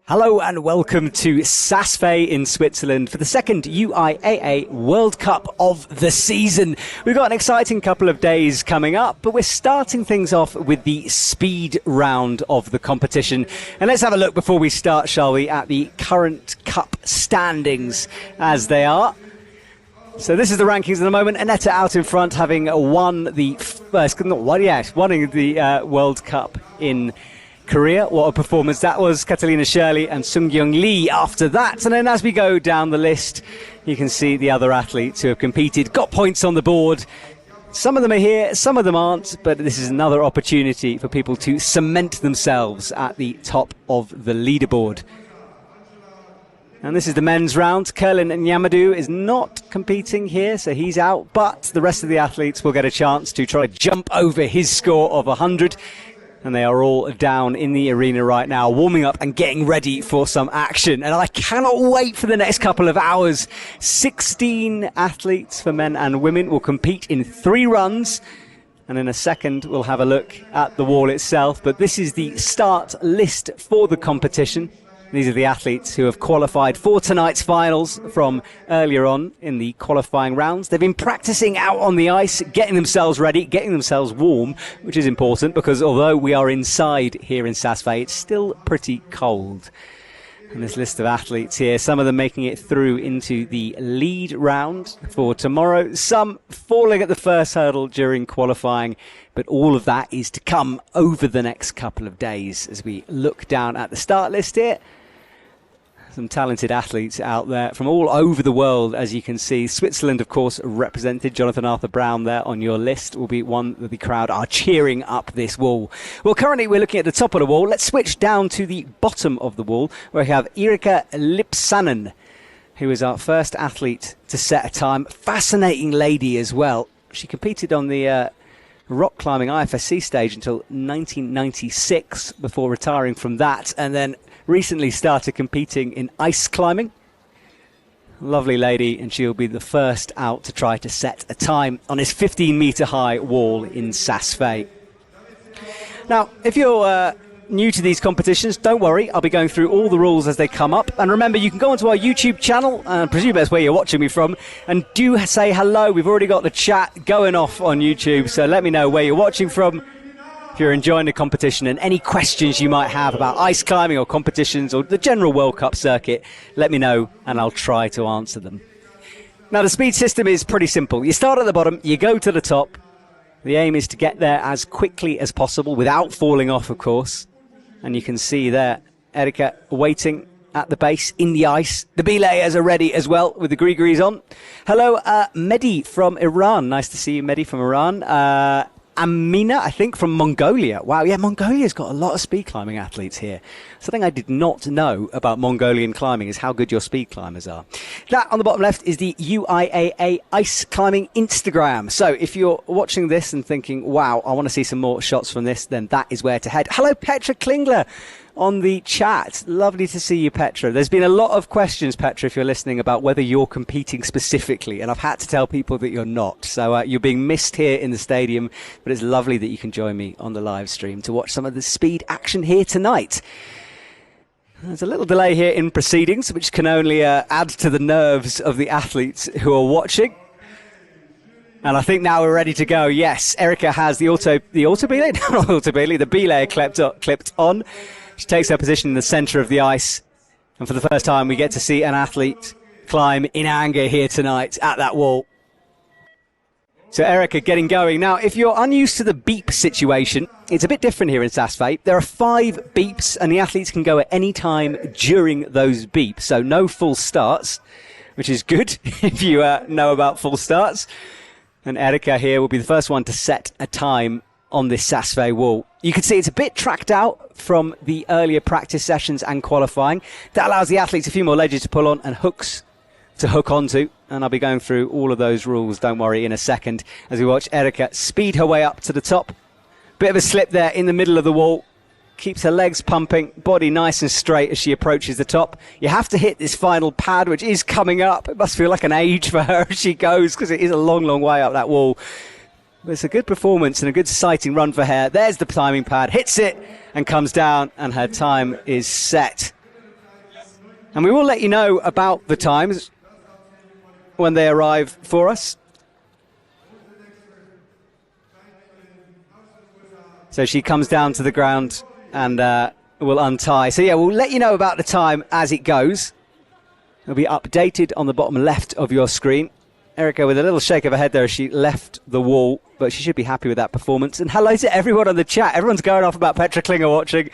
Hello and welcome to Saas in Switzerland for the second UIAA World Cup of the season. We've got an exciting couple of days coming up, but we're starting things off with the speed round of the competition. And let's have a look before we start, shall we, at the current cup standings as they are. So this is the rankings at the moment. Aneta out in front, having won the winning the World Cup in Korea. What a performance that was. Catalina Shirley and Sung-Kyung Lee after that. And then as we go down the list, you can see the other athletes who have competed, got points on the board. Some of them are here, some of them aren't, but this is another opportunity for people to cement themselves at the top of the leaderboard. And this is the men's round. Kerlin Nyamadu is not competing here, so he's out, but the rest of the athletes will get a chance to try to jump over his score of 100. And they are all down in the arena right now, warming up and getting ready for some action. And I cannot wait for the next couple of hours. 16 athletes for men and women will compete in 3 runs. And in a second, we'll have a look at the wall itself. But this is the start list for the competition. These are the athletes who have qualified for tonight's finals from earlier on in the qualifying rounds. They've been practicing out on the ice, getting themselves ready, getting themselves warm, which is important because although we are inside here in Saas, it's still pretty cold. And this list of athletes here, some of them making it through into the lead round for tomorrow, some falling at the first hurdle during qualifying, but all of that is to come over the next couple of days as we look down at the start list here. Some talented athletes out there from all over the world, as you can see. Switzerland, of course, represented. Jonathan Arthur Brown there on your list will be one that the crowd are cheering up this wall. Well, currently we're looking at the top of the wall. Let's switch down to the bottom of the wall, where we have Erika Lipsanen, who is our first athlete to set a time. Fascinating lady as well. She competed on the rock climbing IFSC stage until 1996 before retiring from that, and then recently started competing in ice climbing. Lovely lady, and she'll be the first out to try to set a time on his 15-metre high wall in Saas. Now, if you're new to these competitions, don't worry, I'll be going through all the rules as they come up. And remember, you can go onto our YouTube channel, and I presume that's where you're watching me from, and do say hello. We've already got the chat going off on YouTube, so let me know where you're watching from, if you're enjoying the competition, and any questions you might have about ice climbing or competitions or the general World Cup circuit, let me know and I'll try to answer them. Now, the speed system is pretty simple. You start at the bottom, you go to the top. The aim is to get there as quickly as possible without falling off, of course. And you can see there, Erika waiting at the base in the ice. The belayers are ready as well with the gree-grees on. Hello, Mehdi from Iran. Nice to see you, Mehdi from Iran. Amina, I think, from Mongolia. Wow, yeah, Mongolia's got a lot of speed climbing athletes here. Something I did not know about Mongolian climbing is how good your speed climbers are. That on the bottom left is the UIAA Ice Climbing Instagram. So if you're watching this and thinking, wow, I want to see some more shots from this, then that is where to head. Hello, Petra Klingler on the chat. Lovely to see you, Petra. There's been a lot of questions, Petra, if you're listening, about whether you're competing specifically, and I've had to tell people that you're not. So you're being missed here in the stadium, but it's lovely that you can join me on the live stream to watch some of the speed action here tonight. There's a little delay here in proceedings, which can only add to the nerves of the athletes who are watching. And I think now we're ready to go. Yes, Erika has the belay, not auto belay, the belay clipped on. She takes her position in the centre of the ice. And for the first time, we get to see an athlete climb in anger here tonight at that wall. So Erika getting going. Now, if you're unused to the beep situation, it's a bit different here in Saas. There are 5 beeps, and the athletes can go at any time during those beeps. So no full starts, which is good if you know about full starts. And Erika here will be the first one to set a time on this Saas wall. You can see it's a bit tracked out from the earlier practice sessions and qualifying. That allows the athletes a few more ledges to pull on and hooks to hook onto. And I'll be going through all of those rules, don't worry, in a second as we watch Erika speed her way up to the top. Bit of a slip there in the middle of the wall. Keeps her legs pumping, body nice and straight as she approaches the top. You have to hit this final pad, which is coming up. It must feel like an age for her as she goes, because it is a long, long way up that wall. But it's a good performance and a good sighting run for her. There's the timing pad, hits it and comes down, and her time is set. And we will let you know about the times when they arrive for us. So she comes down to the ground and will untie. So yeah, we'll let you know about the time as it goes. It'll be updated on the bottom left of your screen. Erica with a little shake of her head there as she left the wall, but she should be happy with that performance. And hello to everyone on the chat. Everyone's going off about Petra Klinger watching.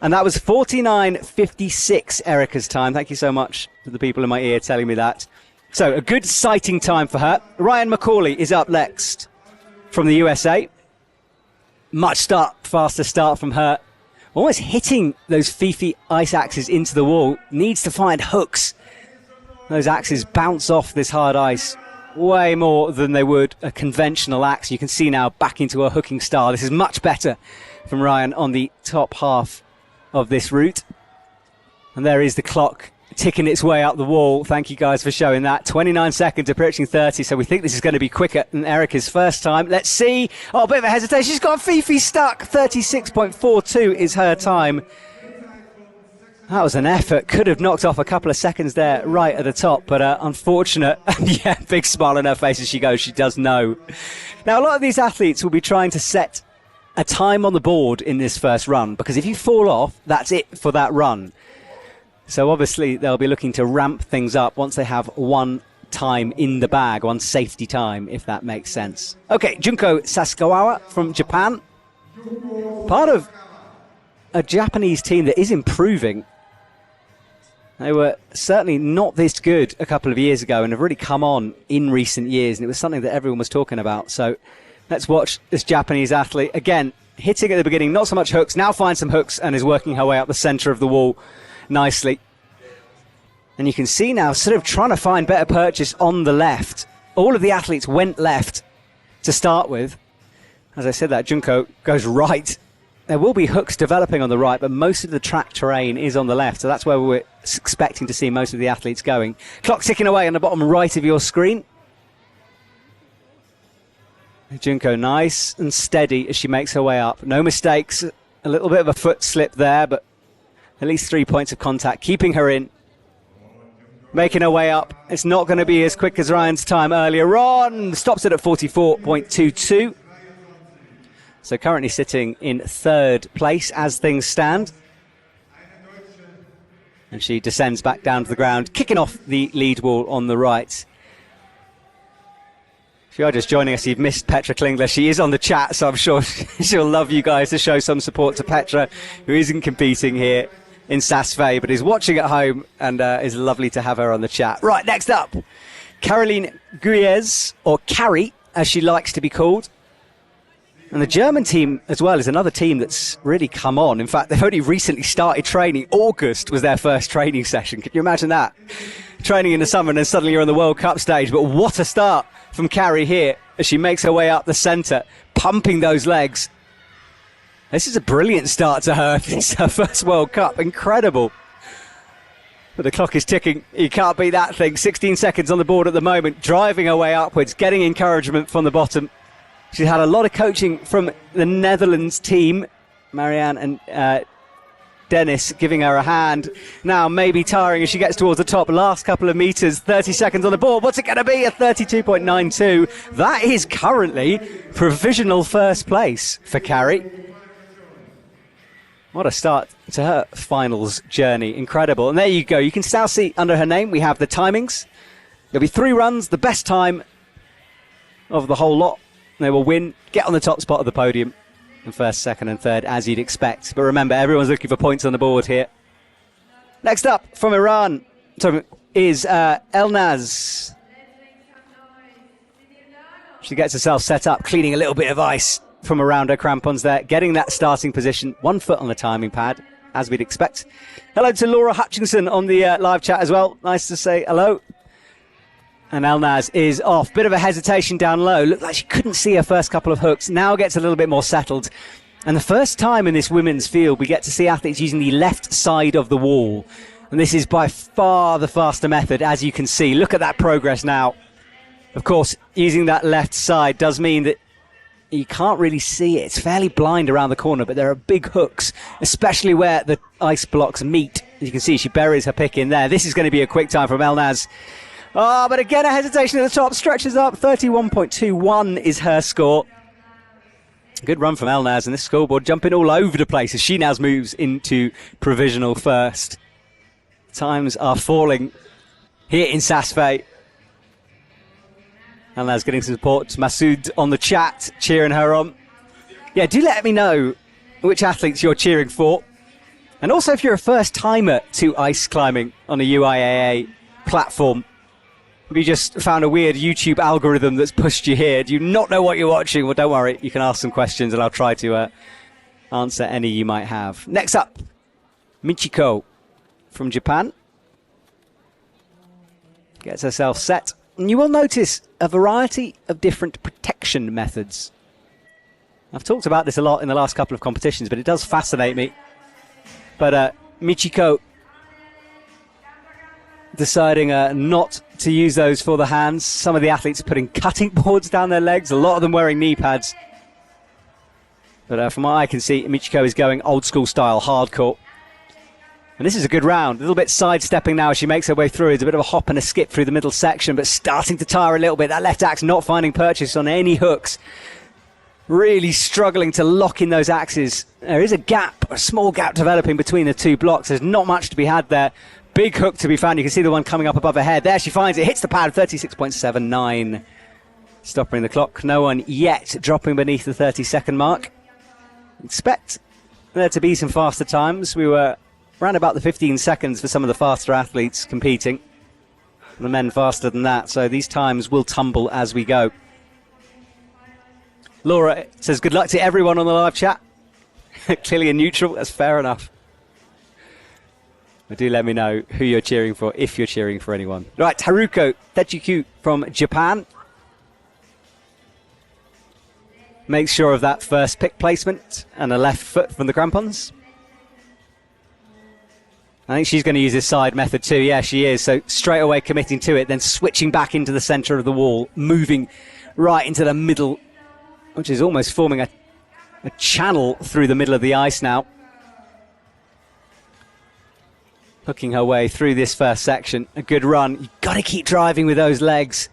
And that was 49.56 Erica's time. Thank you so much to the people in my ear telling me that. So a good sighting time for her. Ryan McCauley is up next from the USA. Much faster start from her. Almost hitting those Fifi ice axes into the wall. Needs to find hooks. Those axes bounce off this hard ice way more than they would a conventional axe. You can see now back into a hooking style. This is much better from Ryan on the top half of this route. And there is the clock ticking its way up the wall. Thank you guys for showing that. 29 seconds, approaching 30, so we think this is going to be quicker than Erica's first time. Let's see. Oh, a bit of a hesitation. She's got Fifi stuck. 36.42 is her time. That was an effort. Could have knocked off a couple of seconds there right at the top, but unfortunate. Yeah, big smile on her face as she goes. She does know. Now, a lot of these athletes will be trying to set a time on the board in this first run, because if you fall off, that's it for that run. So obviously they'll be looking to ramp things up once they have one time in the bag, one safety time, if that makes sense. Okay, Junko Sasakawa from Japan. Part of a Japanese team that is improving. They were certainly not this good a couple of years ago and have really come on in recent years, and it was something that everyone was talking about. So let's watch this Japanese athlete. Again, hitting at the beginning, not so much hooks, now finds some hooks and is working her way up the centre of the wall nicely. And you can see now sort of trying to find better purchase on the left. All of the athletes went left to start with. As I said that, Junko goes right. There will be hooks developing on the right, but most of the track terrain is on the left, so that's where we're expecting to see most of the athletes going. Clock ticking away on the bottom right of your screen. Junko nice and steady as she makes her way up. No mistakes. A little bit of a foot slip there, but at least 3 points of contact, keeping her in. Making her way up. It's not going to be as quick as Ryan's time earlier on. Stops it at 44.22. So currently sitting in third place as things stand. And she descends back down to the ground, kicking off the lead wall on the right. If you are just joining us, you've missed Petra Klingler. She is on the chat, so I'm sure she'll love you guys to show some support to Petra, who isn't competing here in Saas Fee, but is watching at home, and is lovely to have her on the chat. Right, next up, Caroline Guiez, or Carrie, as she likes to be called. And the German team as well is another team that's really come on. In fact, they've only recently started training. August was their first training session. Can you imagine that? Training in the summer and then suddenly you're on the World Cup stage. But what a start from Carrie here as she makes her way up the centre, pumping those legs. This is a brilliant start to her. It's her first World Cup. Incredible. But the clock is ticking. You can't beat that thing. 16 seconds on the board at the moment. Driving her way upwards, getting encouragement from the bottom. She's had a lot of coaching from the Netherlands team. Marianne and Dennis giving her a hand. Now maybe tiring as she gets towards the top. Last couple of metres, 30 seconds on the board. What's it going to be? A 32.92. That is currently provisional first place for Carrie. What a start to her finals journey. Incredible. And there you go. You can now see under her name we have the timings. There'll be 3 runs, the best time of the whole lot. They will win, get on the top spot of the podium in first, second and third, as you'd expect. But remember, everyone's looking for points on the board here. Next up from Iran is Elnaz. She gets herself set up, cleaning a little bit of ice from around her crampons there, getting that starting position, 1 foot on the timing pad, as we'd expect. Hello to Laura Hutchinson on the live chat as well. Nice to say hello. And Elnaz is off. Bit of a hesitation down low. Looked like she couldn't see her first couple of hooks. Now gets a little bit more settled. And the first time in this women's field, we get to see athletes using the left side of the wall. And this is by far the faster method, as you can see. Look at that progress now. Of course, using that left side does mean that you can't really see it. It's fairly blind around the corner, but there are big hooks, especially where the ice blocks meet. You can see she buries her pick in there. This is going to be a quick time from Elnaz. Oh, but again, a hesitation at the top. Stretches up. 31.21 is her score. Good run from Elnaz, and this scoreboard jumping all over the place as she now moves into provisional first. Times are falling here in Saas. Elnaz getting some support. Masood on the chat, cheering her on. Yeah, do let me know which athletes you're cheering for. And also if you're a first timer to ice climbing on a UIAA platform. If you just found a weird YouTube algorithm that's pushed you here, do you not know what you're watching? Well, don't worry, you can ask some questions and I'll try to answer any you might have. Next up, Michiko from Japan. Gets herself set. And you will notice a variety of different protection methods. I've talked about this a lot in the last couple of competitions, but it does fascinate me. But Michiko deciding not to use those for the hands. Some of the athletes putting cutting boards down their legs, a lot of them wearing knee pads. But from what I can see, Michiko is going old school style, hardcore. And this is a good round. A little bit sidestepping now as she makes her way through. It's a bit of a hop and a skip through the middle section, but starting to tire a little bit. That left axe not finding purchase on any hooks. Really struggling to lock in those axes. There is a gap, a small gap developing between the two blocks. There's not much to be had there. Big hook to be found. You can see the one coming up above her head. There she finds it. Hits the pad. 36.79. Stopping the clock. No one yet dropping beneath the 30-second mark. Expect there to be some faster times. We were around about the 15 seconds for some of the faster athletes competing. The men faster than that. So these times will tumble as we go. Laura says good luck to everyone on the live chat. Clearly a neutral. That's fair enough. But do let me know who you're cheering for, if you're cheering for anyone. Right, Haruko Techiku from Japan. Makes sure of that first pick placement and a left foot from the crampons. I think she's going to use this side method too. Yeah, she is. So straight away committing to it, then switching back into the centre of the wall, moving right into the middle, which is almost forming a channel through the middle of the ice now. Hooking her way through this first section. A good run. You've got to keep driving with those legs.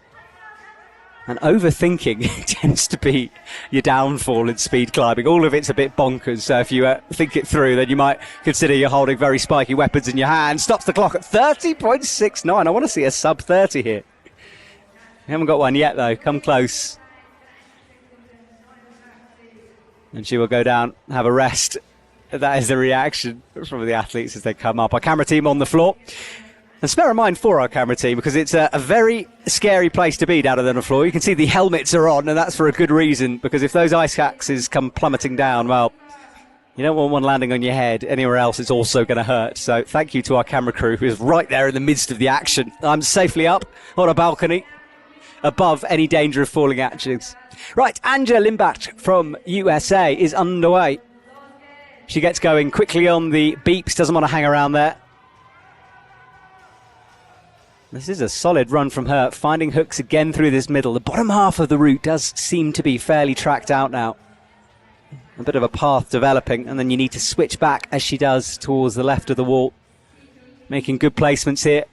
And overthinking tends to be your downfall in speed climbing. All of it's a bit bonkers. So if you think it through, then you might consider you're holding very spiky weapons in your hand. Stops the clock at 30.69. I want to see a sub 30 here. We haven't got one yet, though. Come close. And she will go down, have a rest. That is the reaction from the athletes as they come up. Our camera team on the floor. And spare a mind for our camera team, because it's a very scary place to be down on the floor. You can see the helmets are on, and that's for a good reason, because if those ice axes come plummeting down, well, you don't want one landing on your head. Anywhere else, it's also going to hurt. So thank you to our camera crew, who is right there in the midst of the action. I'm safely up on a balcony, above any danger of falling axes. Right, Anja Limbat from USA is underway. She gets going quickly on the beeps, doesn't want to hang around there. This is a solid run from her, finding hooks again through this middle. The bottom half of the route does seem to be fairly tracked out now. A bit of a path developing, and then you need to switch back, as she does, towards the left of the wall. Making good placements here.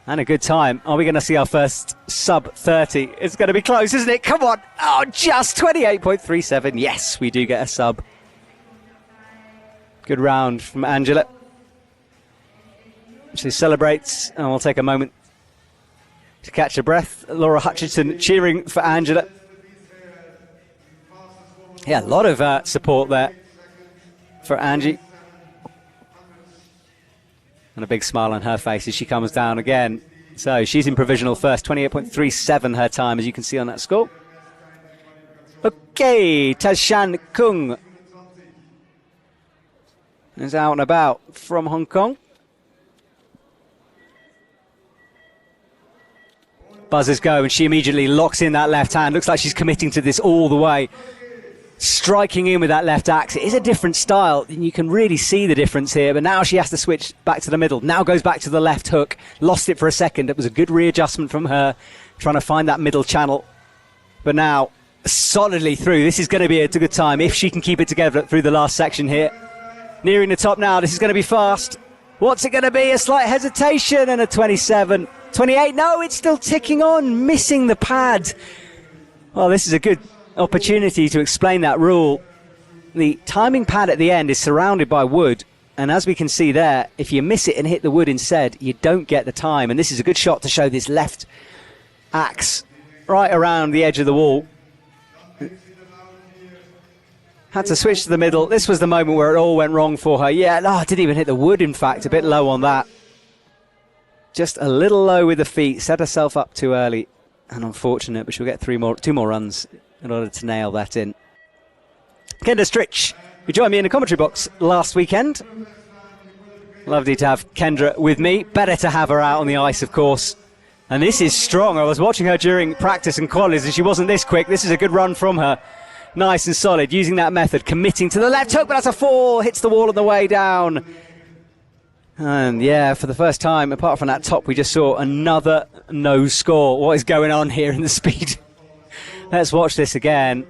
And a good time. Are we going to see our first sub 30? It's going to be close, isn't it? Come on. Oh, just 28.37. Yes, we do get a sub. Good round from Angela. She celebrates, and we'll take a moment to catch her breath. Laura Hutchinson cheering for Angela. Yeah, a lot of support there for Angie. And a big smile on her face as she comes down again. So she's in provisional first, 28.37 her time, as you can see on that score. Okay, Tashan Kung is out and about from Hong Kong. Buzzers go, and she immediately locks in that left hand. Looks like she's committing to this all the way. Striking in with that left axe. It is a different style, and you can really see the difference here. But now she has to switch back to the middle. Now goes back to the left hook. Lost it for a second. It was a good readjustment from her, trying to find that middle channel. But now, solidly through. This is going to be a good time if she can keep it together through the last section here. Nearing the top now. This is going to be fast. What's it going to be? A slight hesitation and a 27. 28. No, it's still ticking on, missing the pad. Well, this is a good opportunity to explain that rule. The timing pad at the end is surrounded by wood. And as we can see there, if you miss it and hit the wood instead, you don't get the time. And this is a good shot to show this left axe right around the edge of the wall. Had to switch to the middle. This was the moment where it all went wrong for her. Yeah, no, didn't even hit the wood, in fact. A bit low on that. Just a little low with the feet. Set herself up too early. And unfortunate, but she'll get two more runs in order to nail that in. Kendra Stritch, who joined me in the commentary box last weekend. Lovely to have Kendra with me. Better to have her out on the ice, of course. And this is strong. I was watching her during practice and qualies, and she wasn't this quick. This is a good run from her. Nice and solid, using that method, committing to the left hook, but that's a 4. Hits the wall on the way down. And yeah, for the first time, apart from that top, we just saw another no score. What is going on here in the speed? Let's watch this again.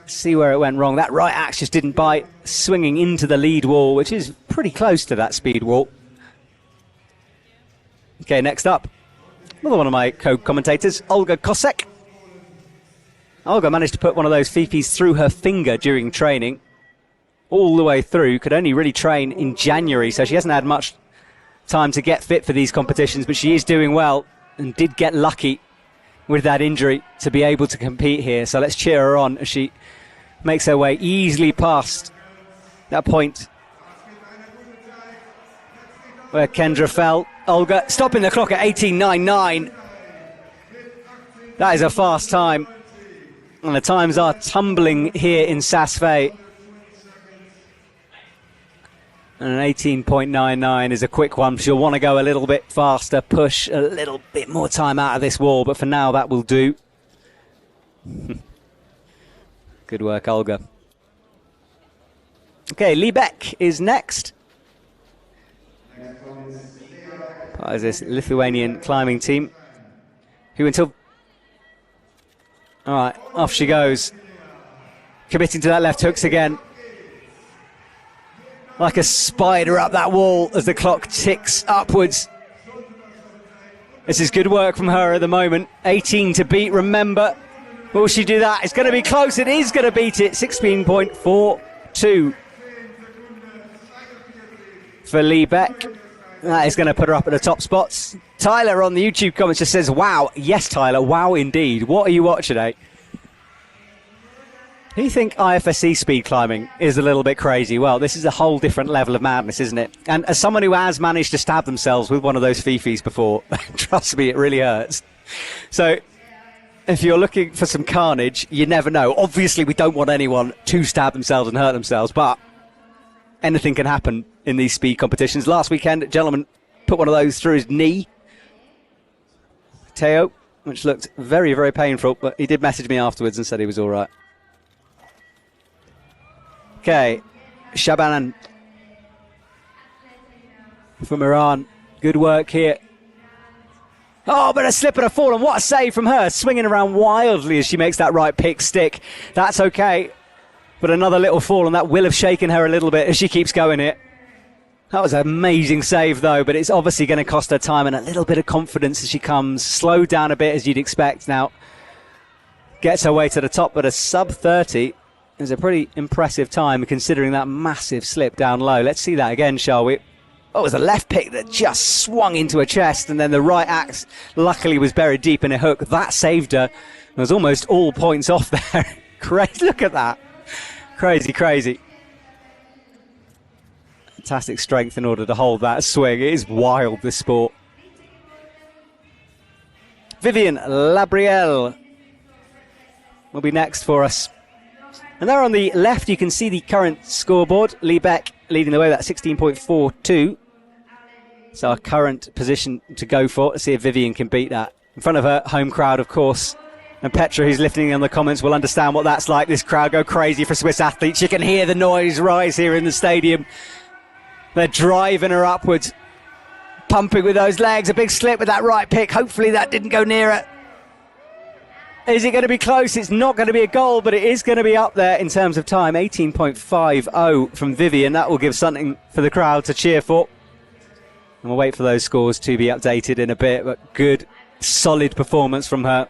See where it went wrong. That right axe just didn't bite, swinging into the lead wall, which is pretty close to that speed wall. Okay, next up, another one of my co-commentators, Olga Kosek. Olga managed to put one of those fifis through her finger during training, all the way through. Could only really train in January, so she hasn't had much time to get fit for these competitions, but she is doing well and did get lucky with that injury to be able to compete here. So let's cheer her on as she makes her way easily past that point where Kendra fell. Olga stopping the clock at 18.99. That is a fast time. And the times are tumbling here in Saas. And an 18.99 is a quick one. She'll want to go a little bit faster, push a little bit more time out of this wall, but for now that will do. Good work, Olga. Okay, Lee Beck is next. Part of this Lithuanian climbing team, who until... All right, off she goes. Committing to that left hooks again. Like a spider up that wall as the clock ticks upwards. This is good work from her at the moment. 18 to beat, remember. Will she do that? It's going to be close. It is going to beat it. 16.42 for Lee Beck. That is going to put her up at the top spots. Tyler on the YouTube comments just says, wow. Yes, Tyler, wow indeed. What are you watching, eh? Do you think IFSC speed climbing is a little bit crazy? Well, this is a whole different level of madness, isn't it? And as someone who has managed to stab themselves with one of those fifis before, trust me, it really hurts. So if you're looking for some carnage, you never know. Obviously, we don't want anyone to stab themselves and hurt themselves, but anything can happen in these speed competitions. Last weekend, a gentleman put one of those through his knee. Teo, which looked very, very painful, but he did message me afterwards and said he was all right. Okay, Shabanan from Iran. Good work here. Oh, but a slip and a fall, and what a save from her, swinging around wildly as she makes that right pick stick. That's okay, but another little fall, and that will have shaken her a little bit as she keeps going here. That was an amazing save, though, but it's obviously going to cost her time and a little bit of confidence as she comes. Slowed down a bit, as you'd expect now. Gets her way to the top, but a sub-30 is a pretty impressive time, considering that massive slip down low. Let's see that again, shall we? Oh, it was a left pick that just swung into her chest, and then the right axe luckily was buried deep in a hook. That saved her. There was almost all points off there. Crazy, look at that. Crazy, crazy. Fantastic strength in order to hold that swing. It is wild, this sport. Vivian Labrielle will be next for us. And there on the left, you can see the current scoreboard. Lee Beck leading the way, that's 16.42. It's our current position to go for. Let's see if Vivian can beat that. In front of her home crowd, of course. And Petra, who's lifting in the comments, will understand what that's like. This crowd go crazy for Swiss athletes. You can hear the noise rise here in the stadium. They're driving her upwards. Pumping with those legs. A big slip with that right pick. Hopefully that didn't go near her. Is it going to be close? It's not going to be a goal, but it is going to be up there in terms of time. 18.50 from Vivian. That will give something for the crowd to cheer for. And we'll wait for those scores to be updated in a bit, but good, solid performance from her.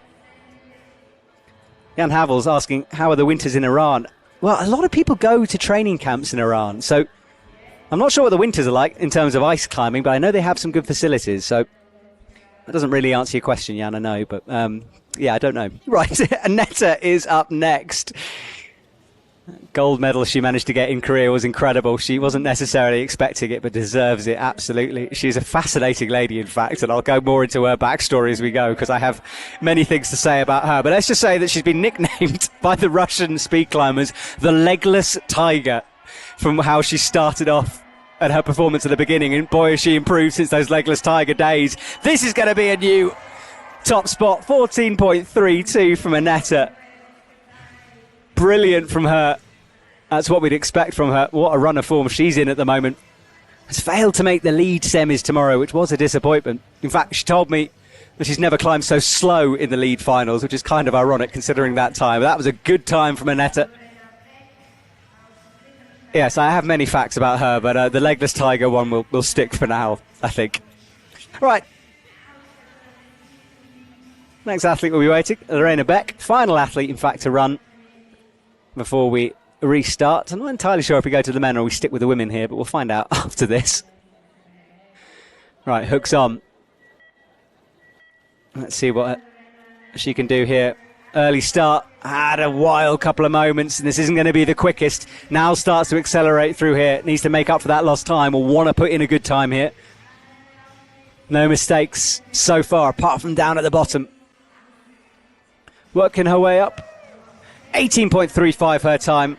Jan Havel's asking, how are the winters in Iran? Well, a lot of people go to training camps in Iran, so I'm not sure what the winters are like in terms of ice climbing, but I know they have some good facilities, so that doesn't really answer your question, Jan, I know, but yeah, I don't know. Right, Annetta is up next. Gold medal she managed to get in Korea was incredible. She wasn't necessarily expecting it, but deserves it, absolutely. She's a fascinating lady, in fact, and I'll go more into her backstory as we go, because I have many things to say about her. But let's just say that she's been nicknamed by the Russian speed climbers the Legless Tiger, from how she started off at her performance at the beginning, and boy has she improved since those Legless Tiger days. This is going to be a new top spot. 14.32 from Annetta. Brilliant from her. That's what we'd expect from her. What a run of form she's in at the moment. Has failed to make the lead semis tomorrow, which was a disappointment. In fact, she told me that she's never climbed so slow in the lead finals, which is kind of ironic considering that time. But that was a good time from Annetta. Yes, I have many facts about her, but the Legless Tiger one will stick for now, I think. Right. Next athlete will be waiting, Lorena Beck. Final athlete, in fact, to run before we restart. I'm not entirely sure if we go to the men or we stick with the women here, but we'll find out after this. Right, hooks on. Let's see what she can do here. Early start, had a wild couple of moments, and this isn't going to be the quickest. Now starts to accelerate through here. Needs to make up for that lost time, or want to put in a good time here. No mistakes so far, apart from down at the bottom. Working her way up. 18.35 her time.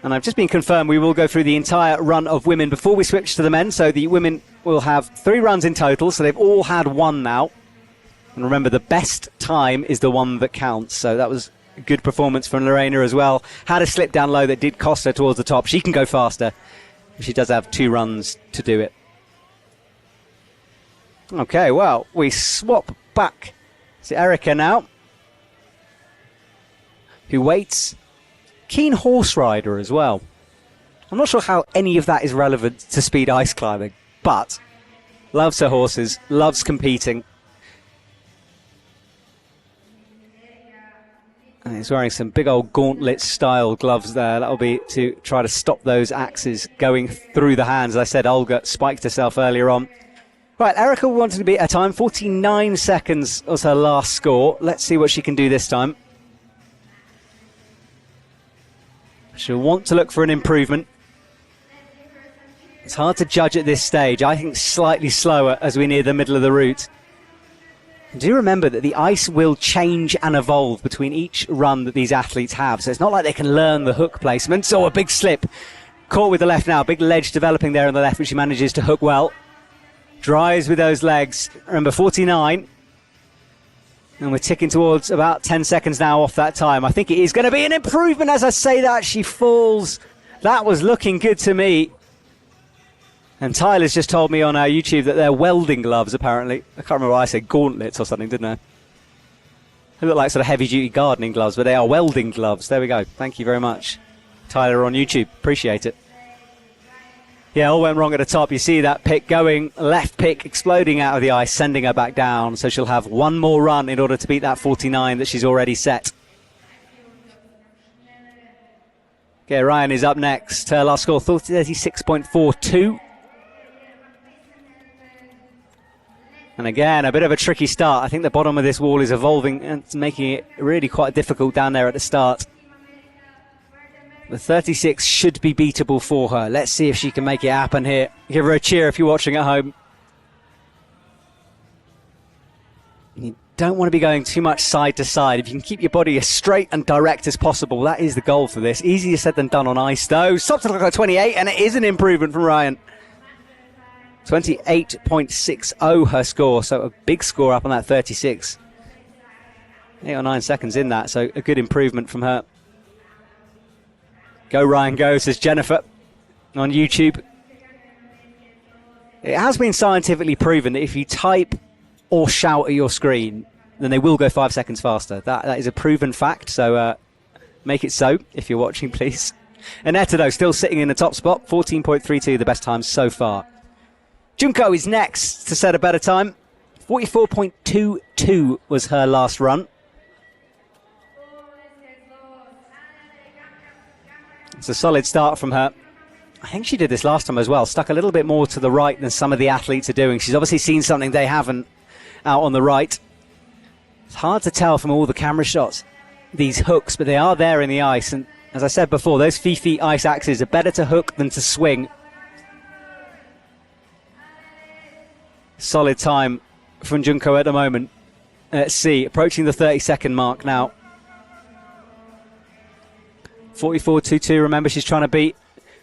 And I've just been confirmed we will go through the entire run of women before we switch to the men. So the women will have 3 runs in total, so they've all had 1 now. And remember, the best time is the one that counts. So that was a good performance from Lorena as well. Had a slip down low that did cost her towards the top. She can go faster. She does have 2 runs to do it. Okay, well, we swap back to Erica now, who waits. Keen horse rider as well. I'm not sure how any of that is relevant to speed ice climbing, but loves her horses, loves competing. And he's wearing some big old gauntlet style gloves there. That'll be to try to stop those axes going through the hands. As I said, Olga spiked herself earlier on. Right, Erica wanted to beat her time. 49 seconds was her last score. Let's see what she can do this time. She'll want to look for an improvement. It's hard to judge at this stage. I think slightly slower as we near the middle of the route. Do remember that the ice will change and evolve between each run that these athletes have. So it's not like they can learn the hook placements. Oh, a big slip. Caught with the left now. Big ledge developing there on the left, which she manages to hook well. Drives with those legs. Remember, 49. And we're ticking towards about 10 seconds now off that time. I think it is going to be an improvement as I say that. She falls. That was looking good to me. And Tyler's just told me on our YouTube that they're welding gloves, apparently. I can't remember why I said gauntlets or something, didn't I? They look like sort of heavy-duty gardening gloves, but they are welding gloves. There we go. Thank you very much, Tyler on YouTube. Appreciate it. Yeah, all went wrong at the top. You see that pick going, left pick exploding out of the ice, sending her back down. So she'll have 1 more run in order to beat that 49 that she's already set. Okay, Ryan is up next. Her last score, 36.42. And again, a bit of a tricky start. I think the bottom of this wall is evolving and it's making it really quite difficult down there at the start. The 36 should be beatable for her. Let's see if she can make it happen here. Give her a cheer if you're watching at home. You don't want to be going too much side to side. If you can keep your body as straight and direct as possible, that is the goal for this. Easier said than done on ice, though. Stops at 28, and it is an improvement from Ryan. 28.60 her score, so a big score up on that 36. 8 or 9 seconds in that, so a good improvement from her. Go Ryan, go, says Jennifer on YouTube. It has been scientifically proven that if you type or shout at your screen, then they will go 5 seconds faster. That is a proven fact, so make it so if you're watching, please. Aneta, though, still sitting in the top spot, 14.32, the best time so far. Junko is next to set a better time. 44.22 was her last run. It's a solid start from her. I think she did this last time as well. Stuck a little bit more to the right than some of the athletes are doing. She's obviously seen something they haven't out on the right. It's hard to tell from all the camera shots, these hooks, but they are there in the ice. And as I said before, those Fifi ice axes are better to hook than to swing. Solid time from Junko at the moment. Let's see, approaching the 30-second mark now. 44.22, remember she's trying to beat,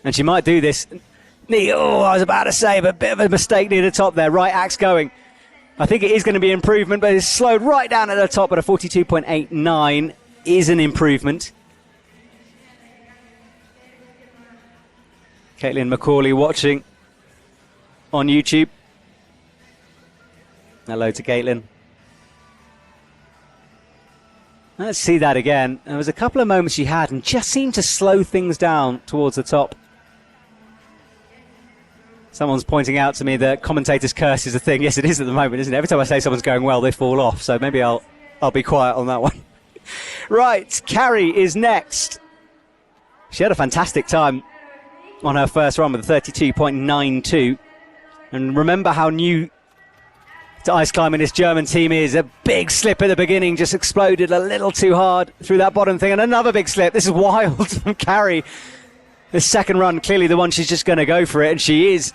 and she might do this. Oh, I was about to say, but a bit of a mistake near the top there. Right axe going. I think it is going to be improvement, but it's slowed right down at the top, but a 42.89 is an improvement. Caitlin Macaulay watching on YouTube. Hello to Caitlin. Let's see that again. There was a couple of moments she had and just seemed to slow things down towards the top. Someone's pointing out to me that commentator's curse is a thing. Yes, it is at the moment, isn't it? Every time I say someone's going well, they fall off. So maybe I'll be quiet on that one. Right, Carrie is next. She had a fantastic time on her first run with a 32.92. And remember how new to ice climbing this German team is. A big slip at the beginning, just exploded a little too hard through that bottom thing, and another big slip. This is wild from Carrie. This second run, clearly the one she's just going to go for it, and she is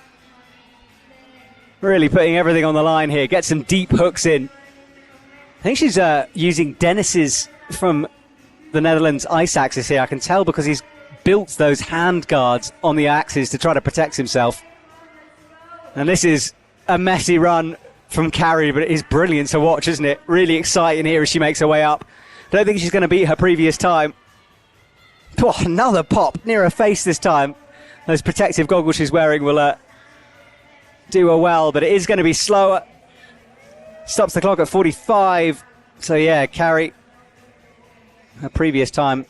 really putting everything on the line here. Get some deep hooks in. I think she's using Dennis's from the Netherlands ice axis here. I can tell because he's built those hand guards on the axes to try to protect himself. And this is a messy run from Carrie, but it is brilliant to watch, isn't it? Really exciting here as she makes her way up. Don't think she's going to beat her previous time. Oh, another pop near her face this time. Those protective goggles she's wearing will do her well, but it is going to be slower. Stops the clock at 45. So yeah, Carrie, her previous time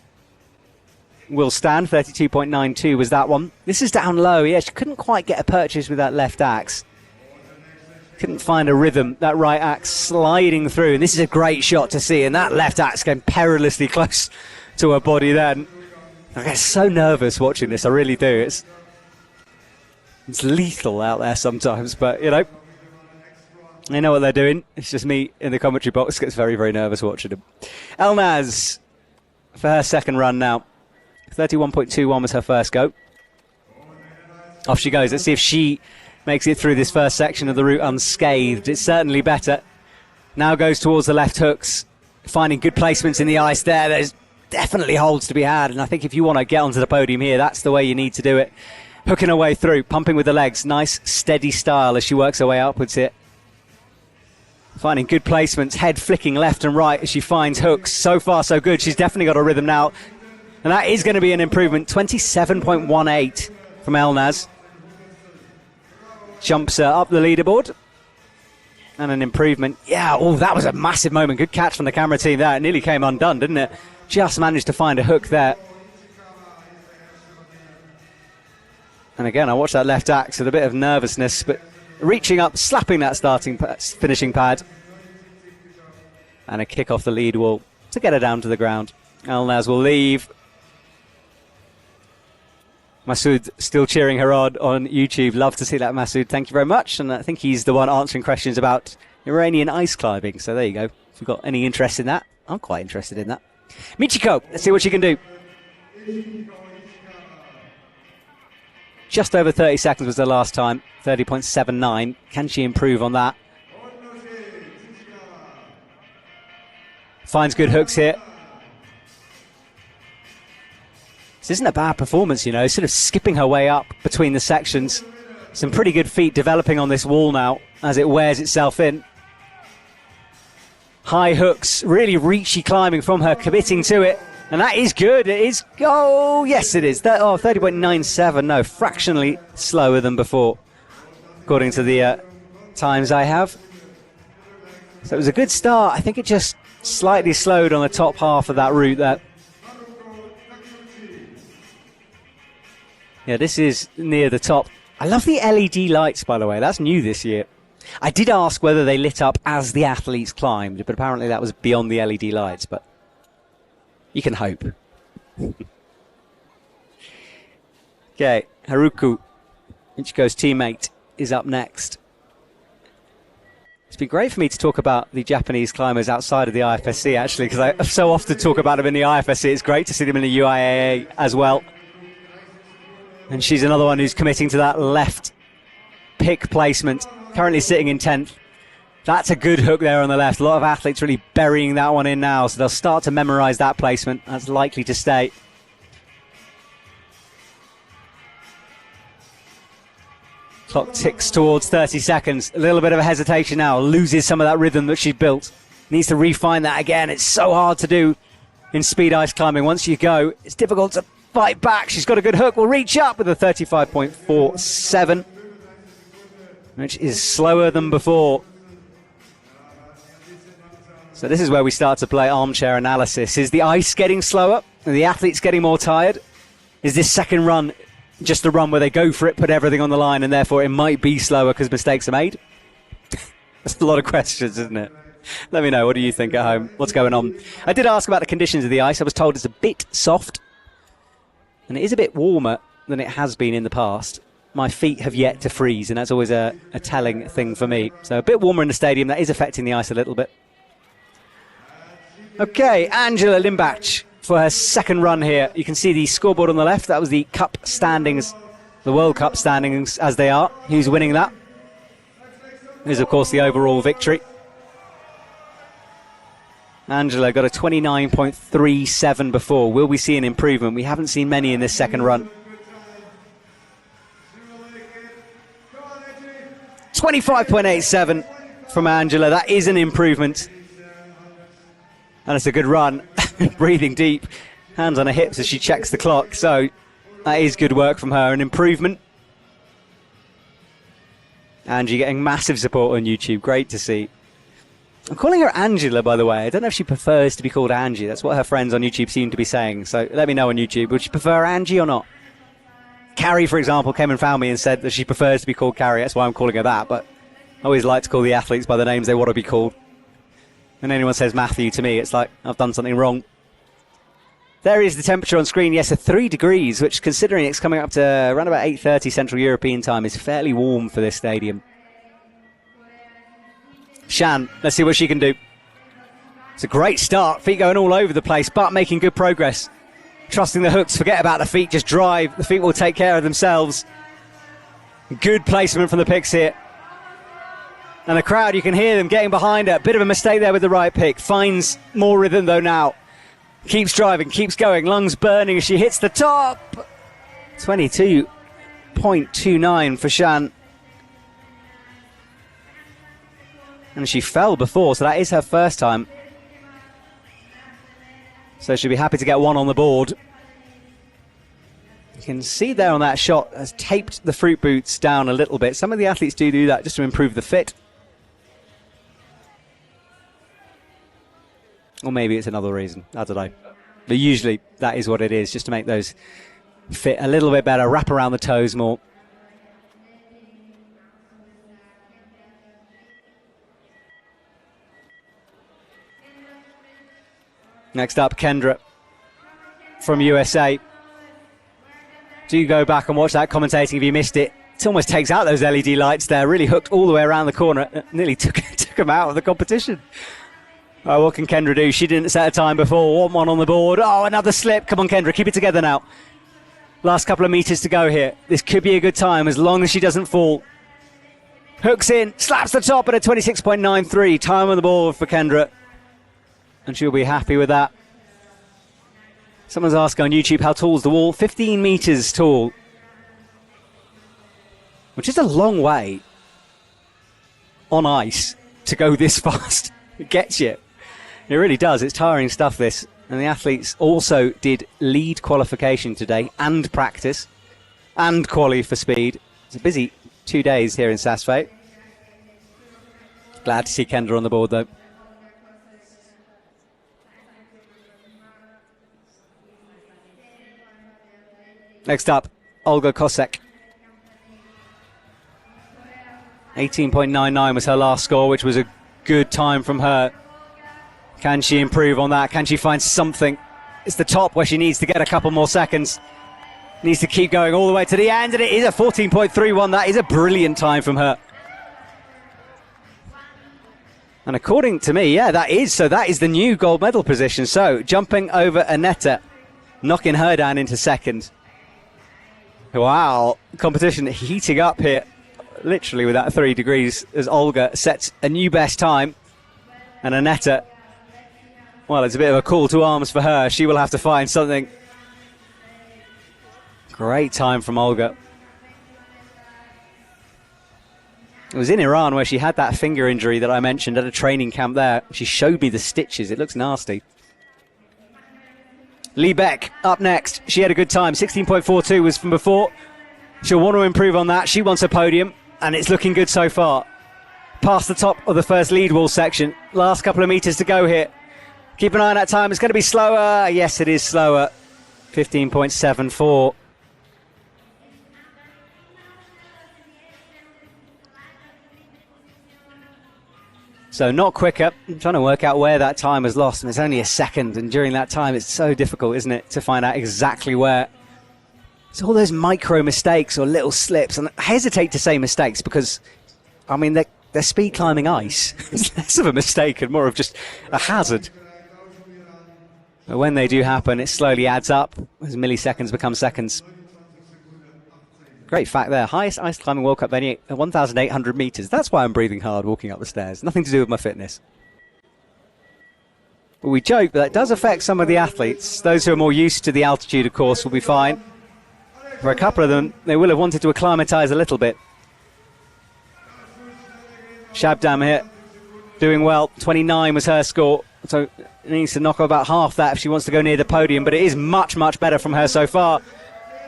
will stand. 32.92 was that one. This is down low. Yeah, she couldn't quite get a purchase with that left axe. Couldn't find a rhythm, that right axe sliding through. And this is a great shot to see. And that left axe came perilously close to her body then. I get so nervous watching this, I really do. It's lethal out there sometimes, but, you know, they know what they're doing. It's just me in the commentary box gets very, very nervous watching them. Elnaz for her second run now. 31.21 was her first go. Off she goes. Let's see if she makes it through this first section of the route unscathed. It's certainly better. Now goes towards the left hooks, finding good placements in the ice there. There's definitely holds to be had, and I think if you want to get onto the podium here, that's the way you need to do it. Hooking her way through, pumping with the legs. Nice, steady style as she works her way upwards here. Finding good placements, head flicking left and right as she finds hooks. So far, so good. She's definitely got a rhythm now. And that is going to be an improvement. 27.18 from Elnaz. Jumps up the leaderboard. And an improvement. Yeah, oh, that was a massive moment. Good catch from the camera team there. It nearly came undone, didn't it? Just managed to find a hook there. And again, I watched that left axe with a bit of nervousness, but reaching up, slapping that finishing pad. And a kick off the lead wall to get her down to the ground. Elnaz will leave. Masood still cheering her on YouTube. Love to see that, Masood. Thank you very much. And I think he's the one answering questions about Iranian ice climbing. So there you go. If you've got any interest in that, I'm quite interested in that. Michiko, let's see what she can do. Just over 30 seconds was the last time. 30.79. Can she improve on that? Finds good hooks here. This isn't a bad performance, you know, sort of skipping her way up between the sections. Some pretty good feet developing on this wall now as it wears itself in. High hooks, really reachy climbing from her, committing to it. And that is good. It is, oh, yes, it is. 30.97, no, fractionally slower than before, according to the times I have. So it was a good start. I think it just slightly slowed on the top half of that route there. Yeah, this is near the top. I love the LED lights, by the way. That's new this year. I did ask whether they lit up as the athletes climbed, but apparently that was beyond the LED lights, but you can hope. Okay, Haruku, Ichiko's teammate, is up next. It's been great for me to talk about the Japanese climbers outside of the IFSC, actually, because I so often talk about them in the IFSC. It's great to see them in the UIAA as well. And she's another one who's committing to that left pick placement, currently sitting in 10th. That's a good hook there on the left. A lot of athletes really burying that one in now, so they'll start to memorize that placement. That's likely to stay. Clock ticks towards 30 seconds. A little bit of a hesitation now. Loses some of that rhythm that she's built. Needs to refine that again. It's so hard to do in speed ice climbing. Once you go, it's difficult to fight back. She's got a good hook. Will reach up with a 35.47, which is slower than before. So this is where we start to play armchair analysis. Is the ice getting slower? Are the athletes getting more tired? Is this second run just a run where they go for it, put everything on the line, and therefore it might be slower because mistakes are made? That's a lot of questions, isn't it? Let me know. What do you think at home? What's going on? I did ask about the conditions of the ice. I was told it's a bit soft, and it is a bit warmer than it has been in the past. My feet have yet to freeze, and that's always a telling thing for me. So a bit warmer in the stadium. That is affecting the ice a little bit. Okay, Angela Limbach for her second run here. You can see the scoreboard on the left. That was the cup standings, the World Cup standings as they are. Who's winning that? Is, of course, the overall victory. Angela got a 29.37 before. Will we see an improvement? We haven't seen many in this second run. 25.87 from Angela. That is an improvement. And it's a good run. Breathing deep. Hands on her hips as she checks the clock. So that is good work from her. An improvement. Angie getting massive support on YouTube. Great to see. I'm calling her Angela, by the way. I don't know if she prefers to be called Angie. That's what her friends on YouTube seem to be saying. So let me know on YouTube. Would she prefer Angie or not? Carrie, for example, came and found me and said that she prefers to be called Carrie. That's why I'm calling her that. But I always like to call the athletes by the names they want to be called. When anyone says Matthew to me, it's like I've done something wrong. There is the temperature on screen. Yes, 3 degrees, which, considering it's coming up to around about 8:30 Central European time, is fairly warm for this stadium. Shan, let's see what she can do. It's a great start. Feet going all over the place, but making good progress. Trusting the hooks. Forget about the feet. Just drive. The feet will take care of themselves. Good placement from the picks here. And the crowd, you can hear them getting behind her. Bit of a mistake there with the right pick. Finds more rhythm, though, now. Keeps driving, keeps going. Lungs burning as she hits the top. 22.29 for Shan. And she fell before, so that is her first time. So she'll be happy to get one on the board. You can see there on that shot, has taped the fruit boots down a little bit. Some of the athletes do that just to improve the fit. Or maybe it's another reason. I don't know. But usually that is what it is, just to make those fit a little bit better, wrap around the toes more. Next up, Kendra from USA. Do go back and watch that commentating if you missed it. It almost takes out those LED lights there. Really hooked all the way around the corner. Nearly took them out of the competition. Oh, what can Kendra do? She didn't set a time before. One on the board. Oh, another slip. Come on, Kendra. Keep it together now. Last couple of meters to go here. This could be a good time as long as she doesn't fall. Hooks in. Slaps the top at a 26.93. Time on the board for Kendra. And she'll be happy with that. Someone's asking on YouTube, how tall is the wall? 15 meters tall. Which is a long way on ice to go this fast. It gets you. It really does. It's tiring stuff, this. And the athletes also did lead qualification today and practice and quali for speed. It's a busy 2 days here in Saas. Glad to see Kendra on the board, though. Next up, Olga Kosek. 18.99 was her last score, which was a good time from her. Can she improve on that? Can she find something? It's the top where she needs to get a couple more seconds. Needs to keep going all the way to the end, and it is a 14.31. That is a brilliant time from her. And according to me, yeah, that is. So that is the new gold medal position. So jumping over Aneta, knocking her down into second. Wow, competition heating up here, literally without 3 degrees, as Olga sets a new best time. And Aneta, well, it's a bit of a call to arms for her. She will have to find something. Great time from Olga. It was in Iran where she had that finger injury that I mentioned at a training camp there. She showed me the stitches. It looks nasty. Lee Beck up next. She had a good time. 16.42 was from before. She'll want to improve on that. She wants a podium, and it's looking good so far. Past the top of the first lead wall section. Last couple of meters to go here. Keep an eye on that time. It's going to be slower. Yes, it is slower. 15.74. So not quicker. I'm trying to work out where that time was lost, and it's only a second, and during that time it's so difficult, isn't it, to find out exactly where. It's all those micro mistakes or little slips, and I hesitate to say mistakes because, I mean, they're speed climbing ice. It's less of a mistake and more of just a hazard. But when they do happen, it slowly adds up as milliseconds become seconds. Great fact there. Highest ice climbing World Cup venue at 1,800 metres. That's why I'm breathing hard walking up the stairs. Nothing to do with my fitness. But we joke, but that does affect some of the athletes. Those who are more used to the altitude, of course, will be fine. For a couple of them, they will have wanted to acclimatise a little bit. Shabdam here, doing well. 29 was her score. So needs to knock about half that if she wants to go near the podium. But it is much, much better from her so far.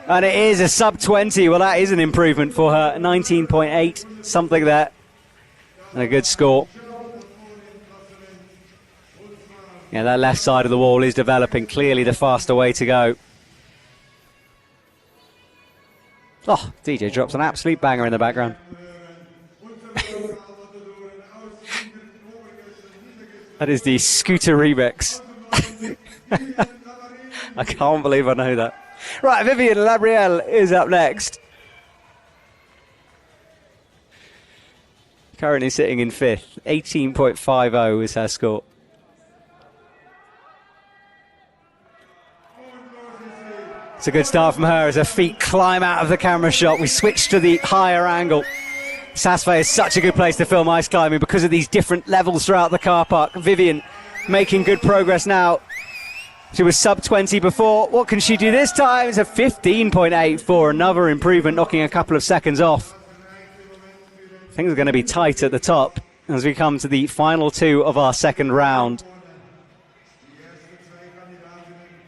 And it is a sub-20. Well, that is an improvement for her. 19.8, something there. And a good score. Yeah, that left side of the wall is developing. Clearly the faster way to go. Oh, DJ drops an absolute banger in the background. That is the Scooter remix. I can't believe I know that. Right, Vivian Labrielle is up next. Currently sitting in 5th. 18.50 is her score. It's a good start from her as her feet climb out of the camera shot. We switch to the higher angle. Saas is such a good place to film ice climbing because of these different levels throughout the car park. Vivian making good progress now. She was sub-20 before. What can she do this time? It's a 15.84. Another improvement, knocking a couple of seconds off. Things are going to be tight at the top as we come to the final 2 of our second round.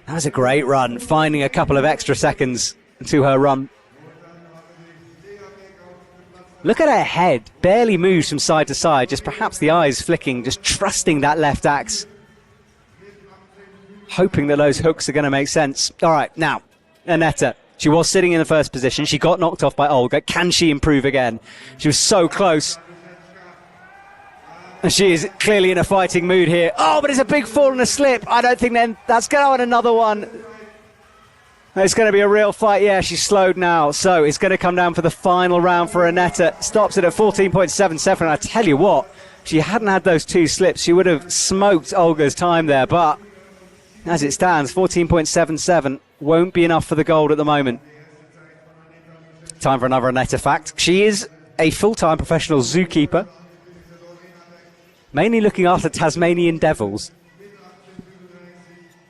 That was a great run, finding a couple of extra seconds to her run. Look at her head. Barely moves from side to side, just perhaps the eyes flicking, just trusting that left axe. Hoping that those hooks are going to make sense. All right, now, Aneta. She was sitting in the first position. She got knocked off by Olga. Can she improve again? She was so close. And she is clearly in a fighting mood here. Oh, but it's a big fall and a slip. I don't think then that's going on another one. It's going to be a real fight. Yeah, she's slowed now. So it's going to come down for the final round for Aneta. Stops it at 14.77. I tell you what, if she hadn't had those 2 slips, she would have smoked Olga's time there. But as it stands, 14.77 won't be enough for the gold at the moment. Time for another Aneta fact. She is a full-time professional zookeeper, mainly looking after Tasmanian devils,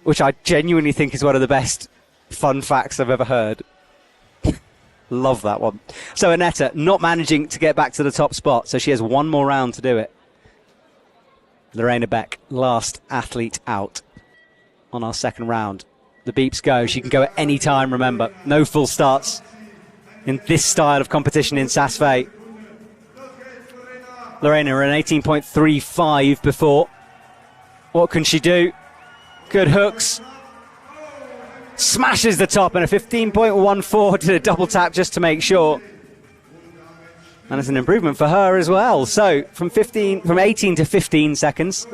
which I genuinely think is one of the best fun facts I've ever heard. Love that one. So Aneta not managing to get back to the top spot, so she has one more round to do it. Lorena Beck, last athlete out on our second round. The beeps go. She can go at any time, remember. No full starts in this style of competition in Saas. Lorena an 18.35 before. What can she do? Good hooks. Smashes the top, and a 15.14, did a double tap just to make sure. And it's an improvement for her as well. So from 18 to 15 seconds.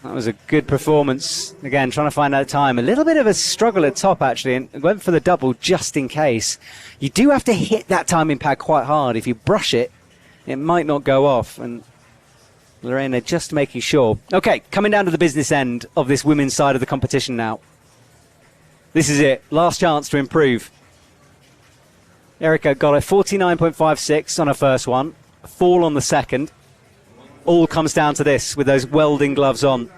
That was a good performance. Again, trying to find out time. A little bit of a struggle at top, actually, and went for the double just in case. You do have to hit that timing pad quite hard. If you brush it, it might not go off. And Lorena just making sure. Okay, coming down to the business end of this women's side of the competition now. This is it. Last chance to improve. Erica got a 49.56 on her first one. A fall on the second. All comes down to this with those welding gloves on.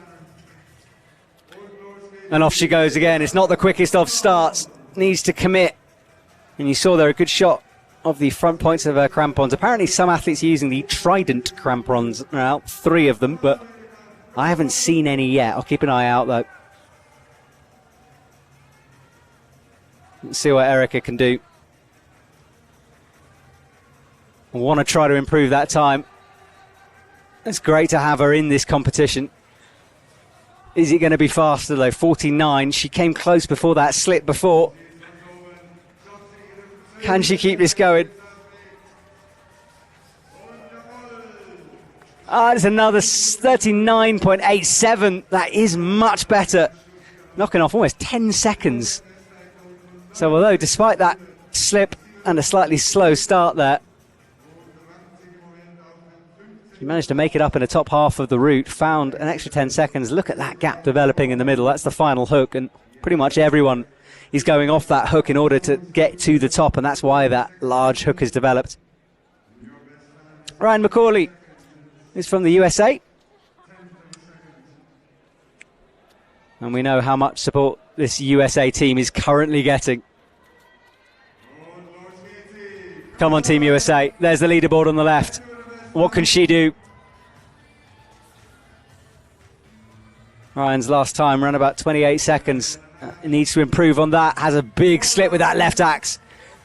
And off she goes again. It's not the quickest of starts. Needs to commit. And you saw there a good shot of the front points of her crampons. Apparently some athletes are using the Trident crampons now. 3 of them, but I haven't seen any yet. I'll keep an eye out though. Let's see what Erica can do. I want to try to improve that time. It's great to have her in this competition. Is it going to be faster though? 49. She came close before that slip before. Can she keep this going? It's another 39.87. That is much better. Knocking off almost 10 seconds. So although despite that slip and a slightly slow start there, she managed to make it up in the top half of the route, found an extra 10 seconds. Look at that gap developing in the middle. That's the final hook, and pretty much everyone is going off that hook in order to get to the top, and that's why that large hook is developed. Ryan McCauley is from the USA. And we know how much support this USA team is currently getting. Come on, Team USA. There's the leaderboard on the left. What can she do? Ryan's last time ran about 28 seconds. Needs to improve on that. Has a big slip with that left axe.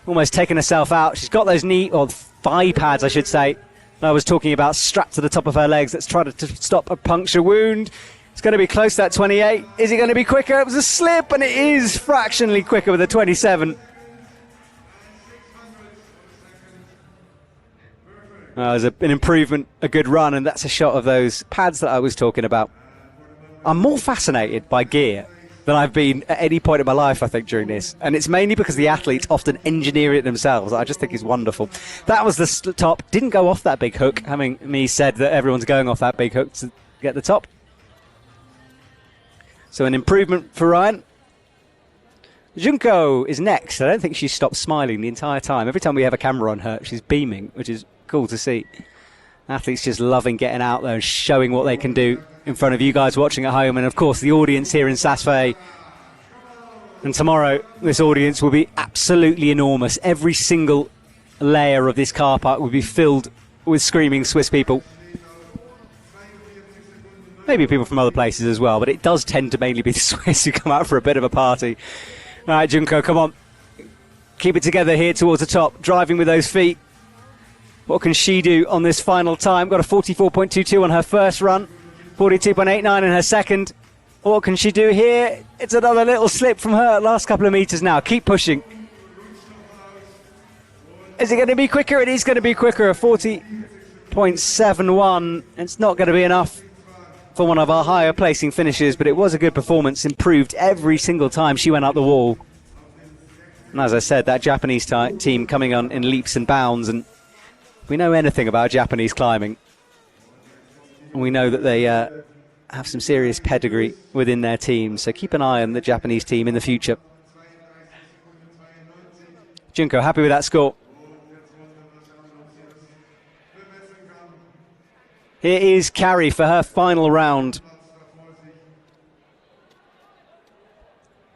Almost taking herself out. She's got those knee, or thigh pads, I should say. I was talking about strapped to the top of her legs. Let's try to stop a puncture wound. It's going to be close to that 28. Is it going to be quicker? It was a slip, and it is fractionally quicker with a 27. It was an improvement, a good run, and that's a shot of those pads that I was talking about. I'm more fascinated by gear than I've been at any point in my life, I think, during this. And it's mainly because the athletes often engineer it themselves. I just think it's wonderful. That was the top. Didn't go off that big hook, having me said that everyone's going off that big hook to get the top. So an improvement for Ryan. Junko is next. I don't think she's stopped smiling the entire time. Every time we have a camera on her, she's beaming, which is cool to see. Athletes just loving getting out there and showing what they can do in front of you guys watching at home, and of course the audience here in Saas. And tomorrow this audience will be absolutely enormous. Every single layer of this car park will be filled with screaming Swiss people. Maybe people from other places as well, but it does tend to mainly be the Swiss who come out for a bit of a party. All right, Junko, come on. Keep it together here towards the top, driving with those feet. What can she do on this final time? Got a 44.22 on her first run, 42.89 in her second. What can she do here? It's another little slip from her last couple of meters now. Keep pushing. Is it going to be quicker? It is going to be quicker, a 40.71. It's not going to be enough for one of our higher placing finishes, but it was a good performance, improved every single time she went up the wall. And as I said, that Japanese team coming on in leaps and bounds, and if we know anything about Japanese climbing, we know that they have some serious pedigree within their team, so keep an eye on the Japanese team in the future. Junko, happy with that score. Here is Carrie for her final round.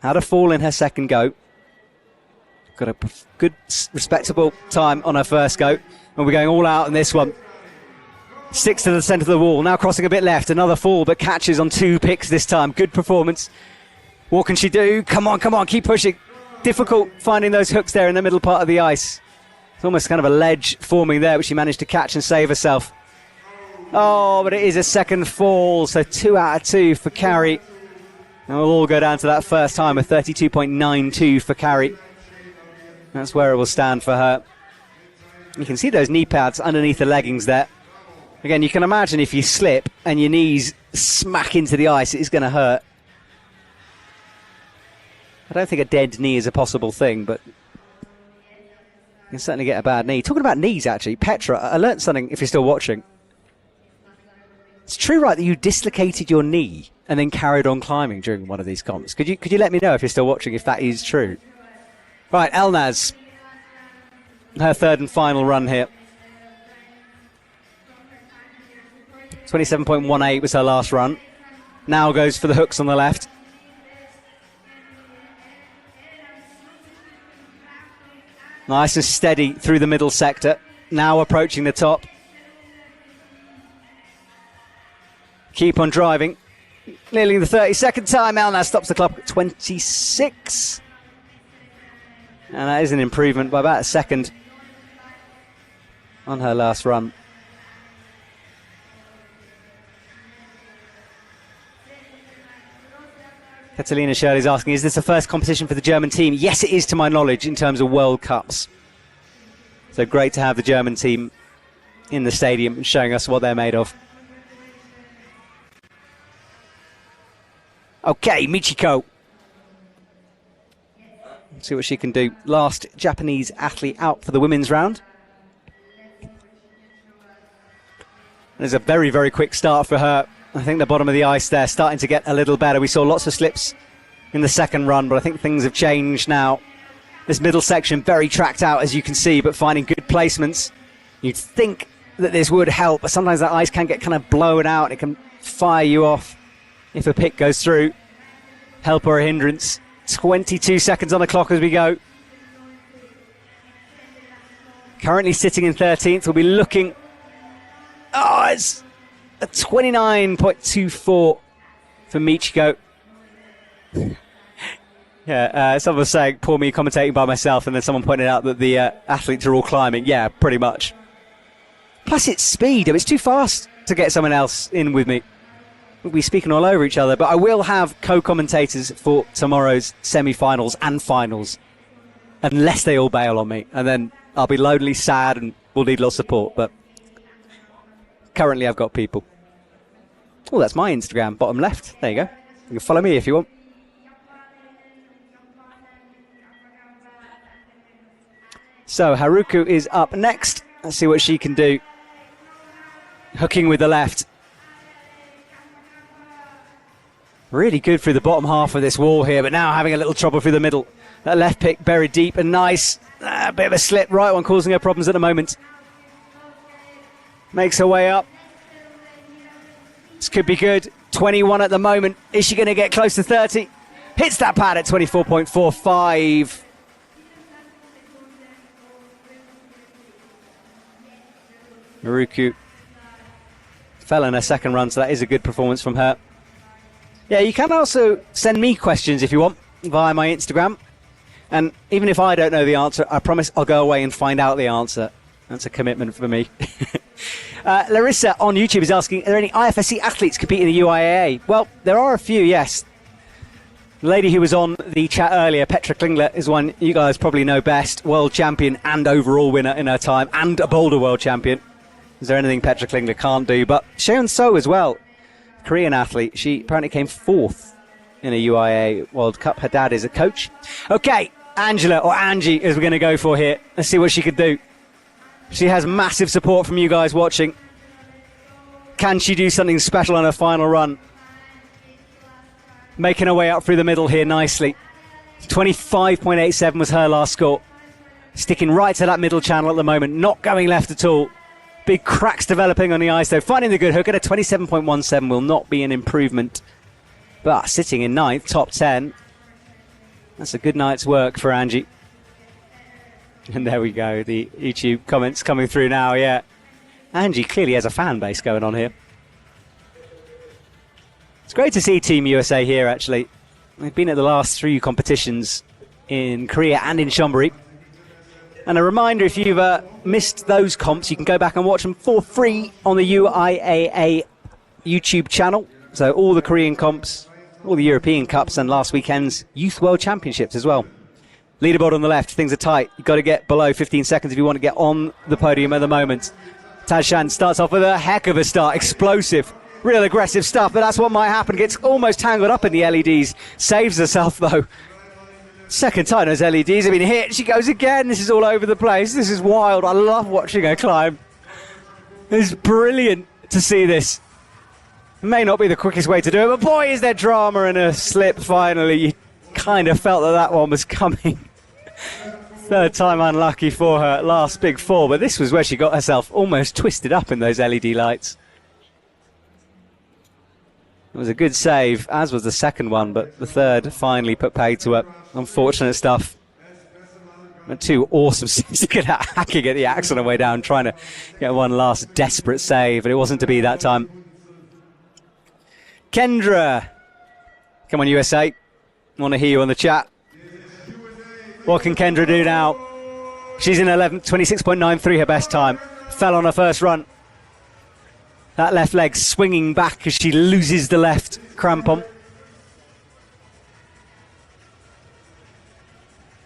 Had a fall in her second go. Got a good, respectable time on her first go. And we're going all out in this one. Sticks to the centre of the wall. Now crossing a bit left. Another fall, but catches on 2 picks this time. Good performance. What can she do? Come on, come on. Keep pushing. difficult finding those hooks there in the middle part of the ice. It's almost kind of a ledge forming there, which she managed to catch and save herself. Oh, but it is a second fall, so 2 out of 2 for Carrie. And we'll all go down to that first time, a 32.92 for Carrie. That's where it will stand for her. You can see those knee pads underneath the leggings there. Again, you can imagine if you slip and your knees smack into the ice, it is going to hurt. I don't think a dead knee is a possible thing, but you can certainly get a bad knee. Talking about knees, actually, Petra, I learnt something if you're still watching. It's true, right, that you dislocated your knee and then carried on climbing during one of these comps. Could you let me know if you're still watching if that is true? Right, Elnaz, her third and final run here. 27.18 was her last run. Now goes for the hooks on the left. Nice and steady through the middle sector. Now approaching the top. Keep on driving. Nearly the 32nd time. Elnaz stops the clock at 26. And that is an improvement by about a second on her last run. Catalina Shirley's asking, is this the first competition for the German team? Yes, it is, to my knowledge, in terms of World Cups. So great to have the German team in the stadium showing us what they're made of. Okay, Michiko. Let's see what she can do. Last Japanese athlete out for the women's round. There's a very, very quick start for her. I think the bottom of the ice there starting to get a little better. We saw lots of slips in the second run, but I think things have changed now. This middle section very tracked out, as you can see, but finding good placements. You'd think that this would help, but sometimes that ice can get kind of blown out. It can fire you off if a pick goes through. Help or a hindrance. 22 seconds on the clock as we go. Currently sitting in 13th. We'll be looking... Oh, it's a 29.24 for Michiko. Yeah, someone was saying, poor me commentating by myself, and then someone pointed out that the athletes are all climbing. Yeah, pretty much. Plus it's speed. It's too fast to get someone else in with me. We'll be speaking all over each other, but I will have co-commentators for tomorrow's semi-finals and finals, unless they all bail on me, and then I'll be lonely, sad, and we'll need lots of support, but currently I've got people. Oh, that's my Instagram, bottom left. There you go. You can follow me if you want. So Haruku is up next. Let's see what she can do. Hooking with the left. Really good through the bottom half of this wall here, but now having a little trouble through the middle. That left pick buried deep and nice. A bit of a slip, right one causing her problems at the moment. Makes her way up. This could be good. 21 at the moment. Is she going to get close to 30? Hits that pad at 24.45. Maruku fell in her second run, so that is a good performance from her. Yeah, you can also send me questions if you want via my Instagram. And even if I don't know the answer, I promise I'll go away and find out the answer. That's a commitment for me. Larissa on YouTube is asking, are there any IFSC athletes competing in the UIAA? Well, there are a few, yes. The lady who was on the chat earlier, Petra Klingler, is one you guys probably know best. World champion and overall winner in her time, and a boulder world champion. Is there anything Petra Klingler can't do? But Seon So as well, Korean athlete. She apparently came fourth in a UIA World Cup. Her dad is a coach. Okay, Angela, or Angie, as we're going to go for here. Let's see what she could do. She has massive support from you guys watching. Can she do something special on her final run? Making her way up through the middle here nicely. 25.87 was her last score. Sticking right to that middle channel at the moment. Not going left at all. Big cracks developing on the ice though. Finding the good hook at a 27.17 will not be an improvement. But sitting in 9th, top 10. That's a good night's work for Angie. And there we go. The YouTube comments coming through now, yeah. Angie clearly has a fan base going on here. It's great to see Team USA here, actually. They've been at the last 3 competitions in Korea and in Chonburi. And a reminder, if you've missed those comps, you can go back and watch them for free on the UIAA YouTube channel. So all the Korean comps, all the European Cups, and last weekend's Youth World Championships as well. Leaderboard on the left, things are tight. You've got to get below 15 seconds if you want to get on the podium at the moment. Tajshan starts off with a heck of a start, explosive, real aggressive stuff, but that's what might happen. Gets almost tangled up in the LEDs, saves herself though. Second time those LEDs have been hit, she goes again. This is all over the place. This is wild. I love watching her climb. It's brilliant to see this. It may not be the quickest way to do it, but boy, is there drama and a slip finally. You kind of felt that one was coming. Third time unlucky for her, last big fall, but this was where she got herself almost twisted up in those LED lights. It was a good save, as was the second one, but the third finally put paid to her. Unfortunate stuff. And two awesome saves. Look at that, hacking at the axe on her way down, trying to get one last desperate save, but it wasn't to be that time. Kendra. Come on, USA. I want to hear you on the chat. What can Kendra do now? She's in 26.93, her best time. Fell on her first run. That left leg swinging back as she loses the left crampon.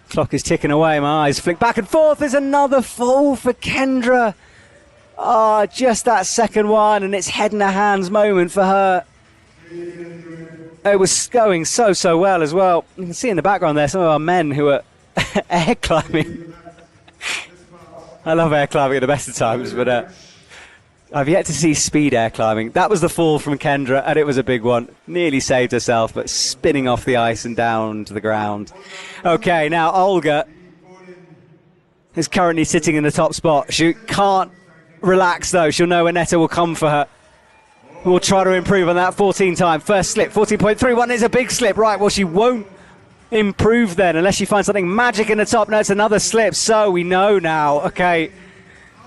Clock is ticking away, my eyes flick back and forth. There's another fall for Kendra. Oh, just that second one, and it's head in her hands moment for her. It was going so well as well. You can see in the background there some of our men who are air climbing. I love air climbing at the best of times, but I've yet to see speed air climbing. That was the fall from Kendra, and it was a big one. Nearly saved herself, but spinning off the ice and down to the ground. Okay, now Olga is currently sitting in the top spot. She can't relax, though. She'll know when Netta will come for her. We'll try to improve on that 14 time. First slip, 14.31 is a big slip. Right, well, she won't improve then unless she finds something magic in the top. No, it's another slip, so we know now. Okay,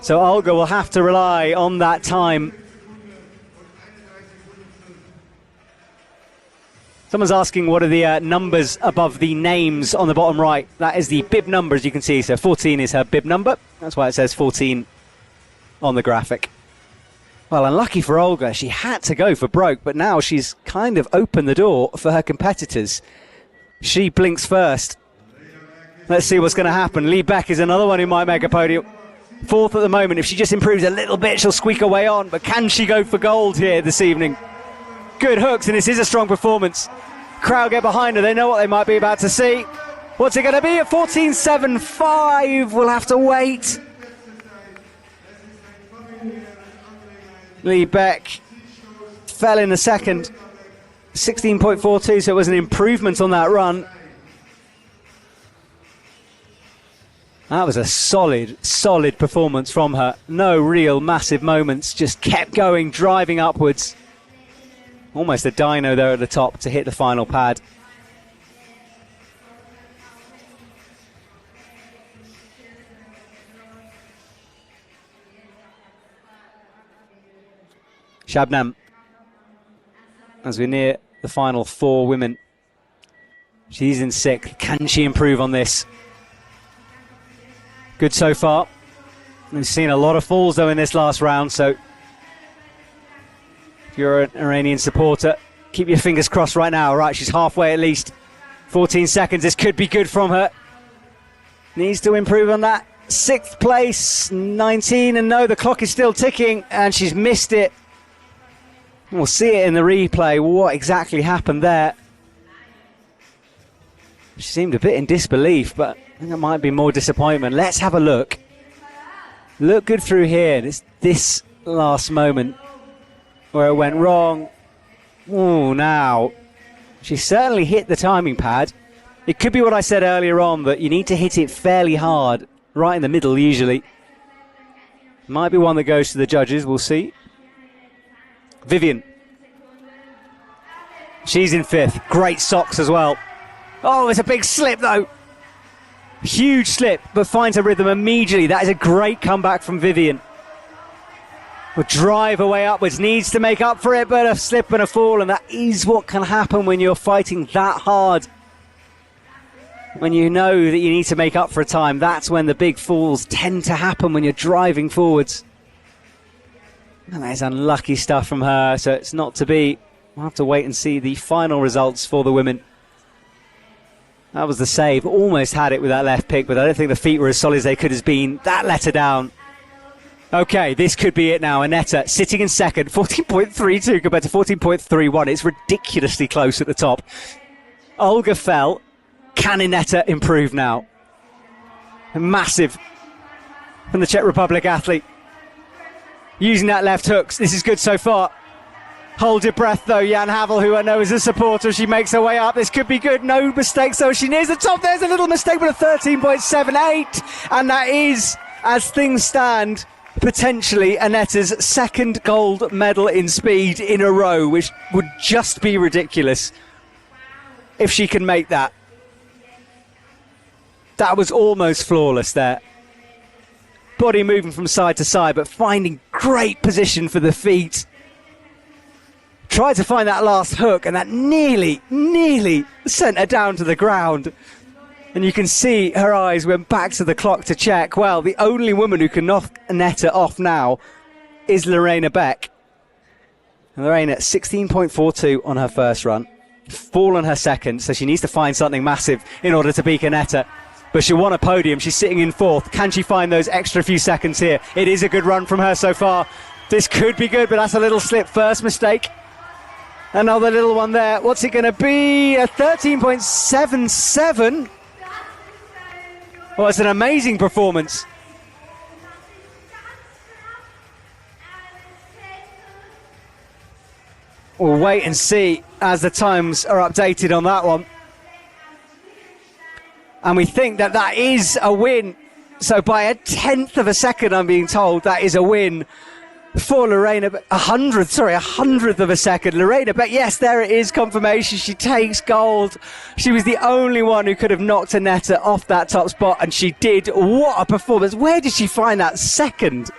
so Olga will have to rely on that time. Someone's asking what are the numbers above the names on the bottom right. That is the bib number, as you can see. So 14 is her bib number. That's why it says 14 on the graphic. Well, unlucky for Olga, she had to go for broke, but now she's kind of opened the door for her competitors. She blinks first. Let's see what's going to happen. Lee Beck is another one who might make a podium. Fourth at the moment. If she just improves a little bit, she'll squeak her way on. But can she go for gold here this evening? Good hooks, and this is a strong performance. Crowd get behind her. They know what they might be about to see. What's it going to be? A 14.75. We'll have to wait. Lee Beck fell in the second. 16.42, so it was an improvement on that run. That was a solid performance from her. No real massive moments, just kept going, driving upwards. Almost a dyno there at the top to hit the final pad. Shabnam, as we near the final four women. She's in sixth. Can she improve on this? Good so far. We've seen a lot of falls though in this last round, so if you're an Iranian supporter, keep your fingers crossed right now. Right, she's halfway at least. 14 seconds, this could be good from her. Needs to improve on that. Sixth place, 19, and no, the clock is still ticking, and she's missed it. We'll see it in the replay, what exactly happened there. She seemed a bit in disbelief, but I think there might be more disappointment. Let's have a look. Look good through here. This last moment where it went wrong. Oh, now. She certainly hit the timing pad. It could be what I said earlier on, that you need to hit it fairly hard, right in the middle usually. Might be one that goes to the judges, we'll see. Vivian. She's in fifth. Great socks as well. Oh, it's a big slip though. Huge slip, but finds her rhythm immediately. That is a great comeback from Vivian. Will drive her way upwards, needs to make up for it, but a slip and a fall, and that is what can happen when you're fighting that hard. When you know that you need to make up for a time, that's when the big falls tend to happen when you're driving forwards. And that is unlucky stuff from her, so it's not to be. We'll have to wait and see the final results for the women. That was the save. Almost had it with that left pick, but I don't think the feet were as solid as they could have been. That let her down. Okay, this could be it now. Annette sitting in second, 14.32 compared to 14.31. It's ridiculously close at the top. Olga fell. Can Annette improve now? Massive from the Czech Republic athlete. Using that left hook. This is good so far. Hold your breath though, Jan Havel, who I know is a supporter. She makes her way up. This could be good. No mistakes though. She nears the top. There's a little mistake, but a 13.78. And that is, as things stand, potentially Annette's second gold medal in speed in a row, which would just be ridiculous if she can make that. That was almost flawless there. Body moving from side to side, but finding great position for the feet. Tried to find that last hook, and that nearly sent her down to the ground. And you can see her eyes went back to the clock to check. Well, the only woman who can knock Annette off now is Lorena Beck. And Lorena, 16.42 on her first run. Fallen her second, so she needs to find something massive in order to beat Annette. But she won a podium. She's sitting in fourth. Can she find those extra few seconds here? It is a good run from her so far. This could be good, but that's a little slip. First mistake. Another little one there. What's it going to be? A 13.77. Well, it's an amazing performance. We'll wait and see as the times are updated on that one. And we think that that is a win. So by a tenth of a second, I'm being told, that is a win for Lorena. A hundredth of a second. Lorena, but yes, there it is, confirmation. She takes gold. She was the only one who could have knocked Annette off that top spot, and she did. What a performance. Where did she find that second?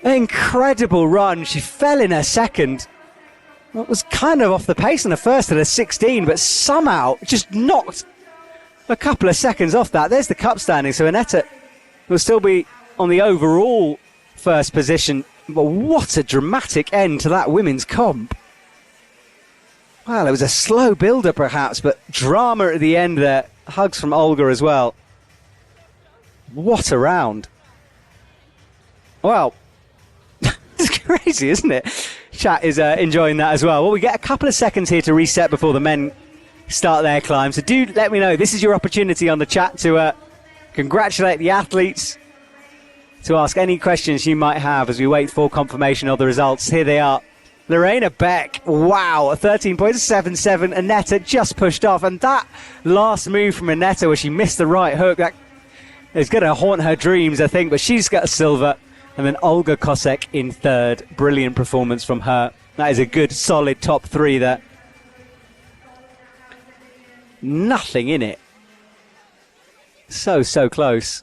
An incredible run. She fell in her second. It was kind of off the pace in the first at a 16, but somehow just knocked a couple of seconds off that. There's the cup standing, so Annette will still be on the overall first position. But what a dramatic end to that women's comp. Well, it was a slow builder perhaps, but drama at the end there. Hugs from Olga as well. What a round. Well, it's crazy, isn't it? Chat is enjoying that as well. Well, we get a couple of seconds here to reset before the men start their climb. So do let me know. This is your opportunity on the chat to congratulate the athletes, to ask any questions you might have as we wait for confirmation of the results. Here they are. Lorena Beck, wow, a 13.77. Annette just pushed off. And that last move from Annette where she missed the right hook, that is going to haunt her dreams, I think. But she's got a silver. And then Olga Kosek in third. Brilliant performance from her. That is a good, solid top three there. Nothing in it. So close.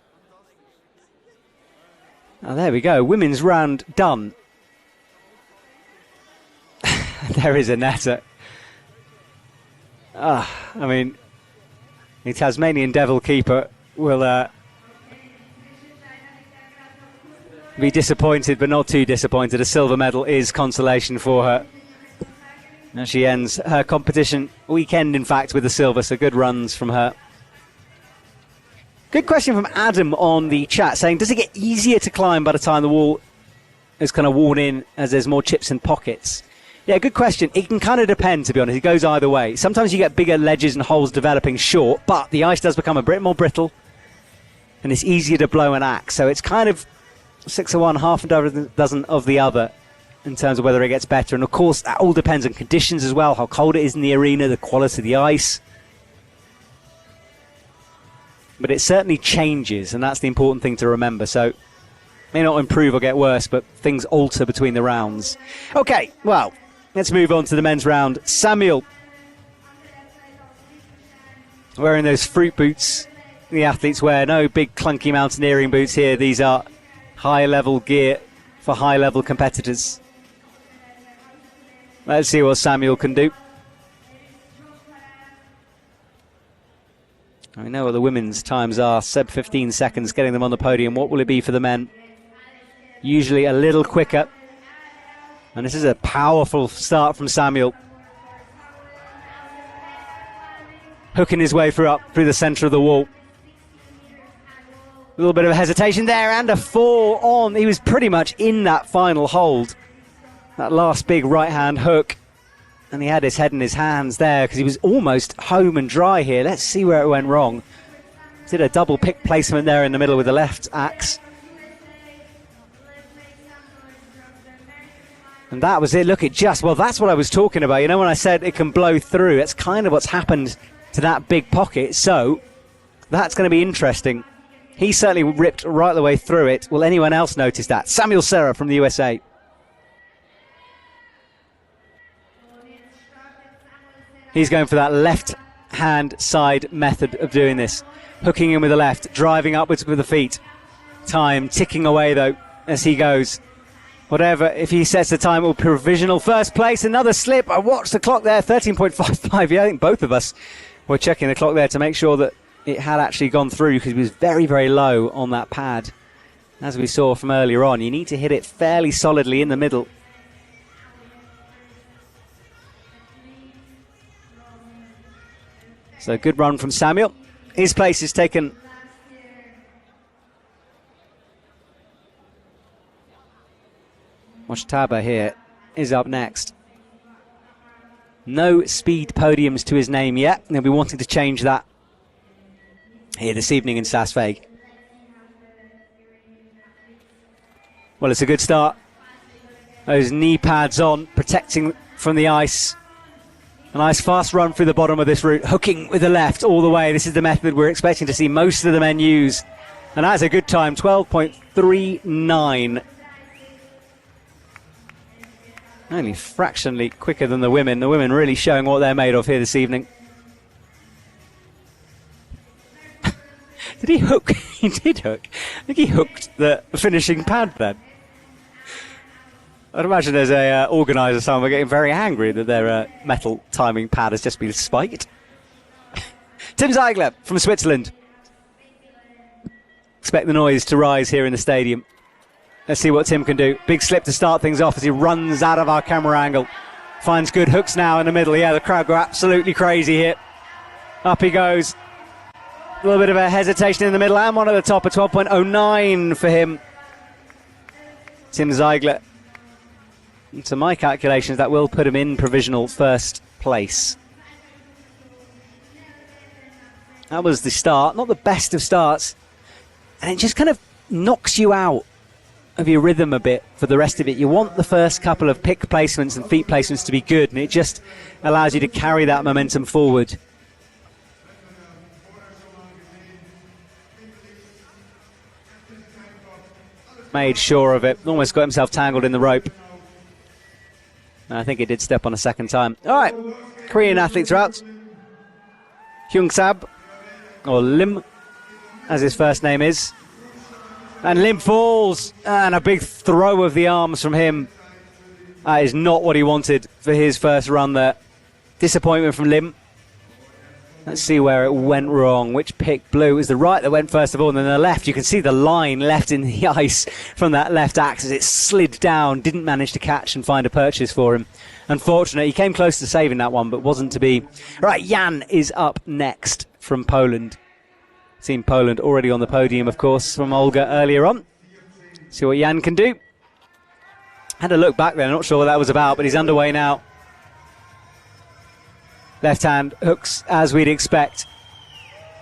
Oh, there we go. Women's round done. There is Annette. I mean, the Tasmanian Devil keeper will be disappointed, but not too disappointed. A silver medal is consolation for her. And she ends her competition weekend, in fact, with a silver, so good runs from her. Good question from Adam on the chat, saying, does it get easier to climb by the time the wall is kind of worn in as there's more chips and pockets? Yeah, good question. It can kind of depend, to be honest. It goes either way. Sometimes you get bigger ledges and holes developing short, but the ice does become a bit more brittle, and it's easier to blow an axe. So it's kind of 6 of one, half a dozen of the other in terms of whether it gets better. And of course, that all depends on conditions as well, how cold it is in the arena, the quality of the ice. But it certainly changes, and that's the important thing to remember. So it may not improve or get worse, but things alter between the rounds. Okay, well, let's move on to the men's round. Samuel, wearing those fruit boots the athletes wear. No big clunky mountaineering boots here. These are high-level gear for high-level competitors. Let's see what Samuel can do. I know what the women's times are. Sub 15 seconds getting them on the podium. What will it be for the men? Usually a little quicker. And this is a powerful start from Samuel. Hooking his way through the centre of the wall. A little bit of a hesitation there and a fall on. He was pretty much in that final hold. That last big right-hand hook. And he had his head in his hands there because he was almost home and dry here. Let's see where it went wrong. Did a double pick placement there in the middle with the left axe. And that was it. Look, well, that's what I was talking about. You know, when I said it can blow through, that's kind of what's happened to that big pocket. So that's going to be interesting. He certainly ripped right the way through it. Will anyone else notice that? Samuel Serra from the USA. He's going for that left-hand side method of doing this. Hooking in with the left, driving upwards with the feet. Time ticking away, though, as he goes. Whatever, if he sets the time, it will be provisional first place. Another slip. I watched the clock there, 13.55. Yeah, I think both of us were checking the clock there to make sure that it had actually gone through because it was very, very low on that pad. As we saw from earlier on, you need to hit it fairly solidly in the middle. So good run from Samuel. His place is taken. Washtaba here is up next. No speed podiums to his name yet. They'll be wanting to change that here this evening in Saas. Well, it's a good start. Those knee pads on, protecting from the ice. A nice fast run through the bottom of this route, hooking with the left all the way. This is the method we're expecting to see most of the men use. And that's a good time, 12.39. Only fractionally quicker than the women. The women really showing what they're made of here this evening. Did he hook? He did hook. I think he hooked the finishing pad then. I'd imagine there's a organiser somewhere getting very angry that their metal timing pad has just been spiked. Tim Ziegler from Switzerland. Expect the noise to rise here in the stadium. Let's see what Tim can do. Big slip to start things off as he runs out of our camera angle. Finds good hooks now in the middle. Yeah, the crowd go absolutely crazy here. Up he goes. A little bit of a hesitation in the middle and one at the top, a 12.09 for him. Tim Ziegler. To my calculations, that will put him in provisional first place. That was the start, not the best of starts. And it just kind of knocks you out of your rhythm a bit for the rest of it. You want the first couple of pick placements and feet placements to be good, and it just allows you to carry that momentum forward. Made sure of it, almost got himself tangled in the rope. And I think he did step on a second time. All right, Korean athletes are out. Hyung-sab, or Lim, as his first name is. And Lim falls, and a big throw of the arms from him. That is not what he wanted for his first run there. Disappointment from Lim. Let's see where it went wrong. Which pick blew? It was the right that went first of all, and then the left. You can see the line left in the ice from that left axe as it slid down. Didn't manage to catch and find a purchase for him. Unfortunate. He came close to saving that one, but wasn't to be. Right, Jan is up next from Poland. Seen Poland already on the podium, of course, from Olga earlier on. See what Jan can do. Had a look back there. Not sure what that was about, but he's underway now. Left hand hooks as we'd expect.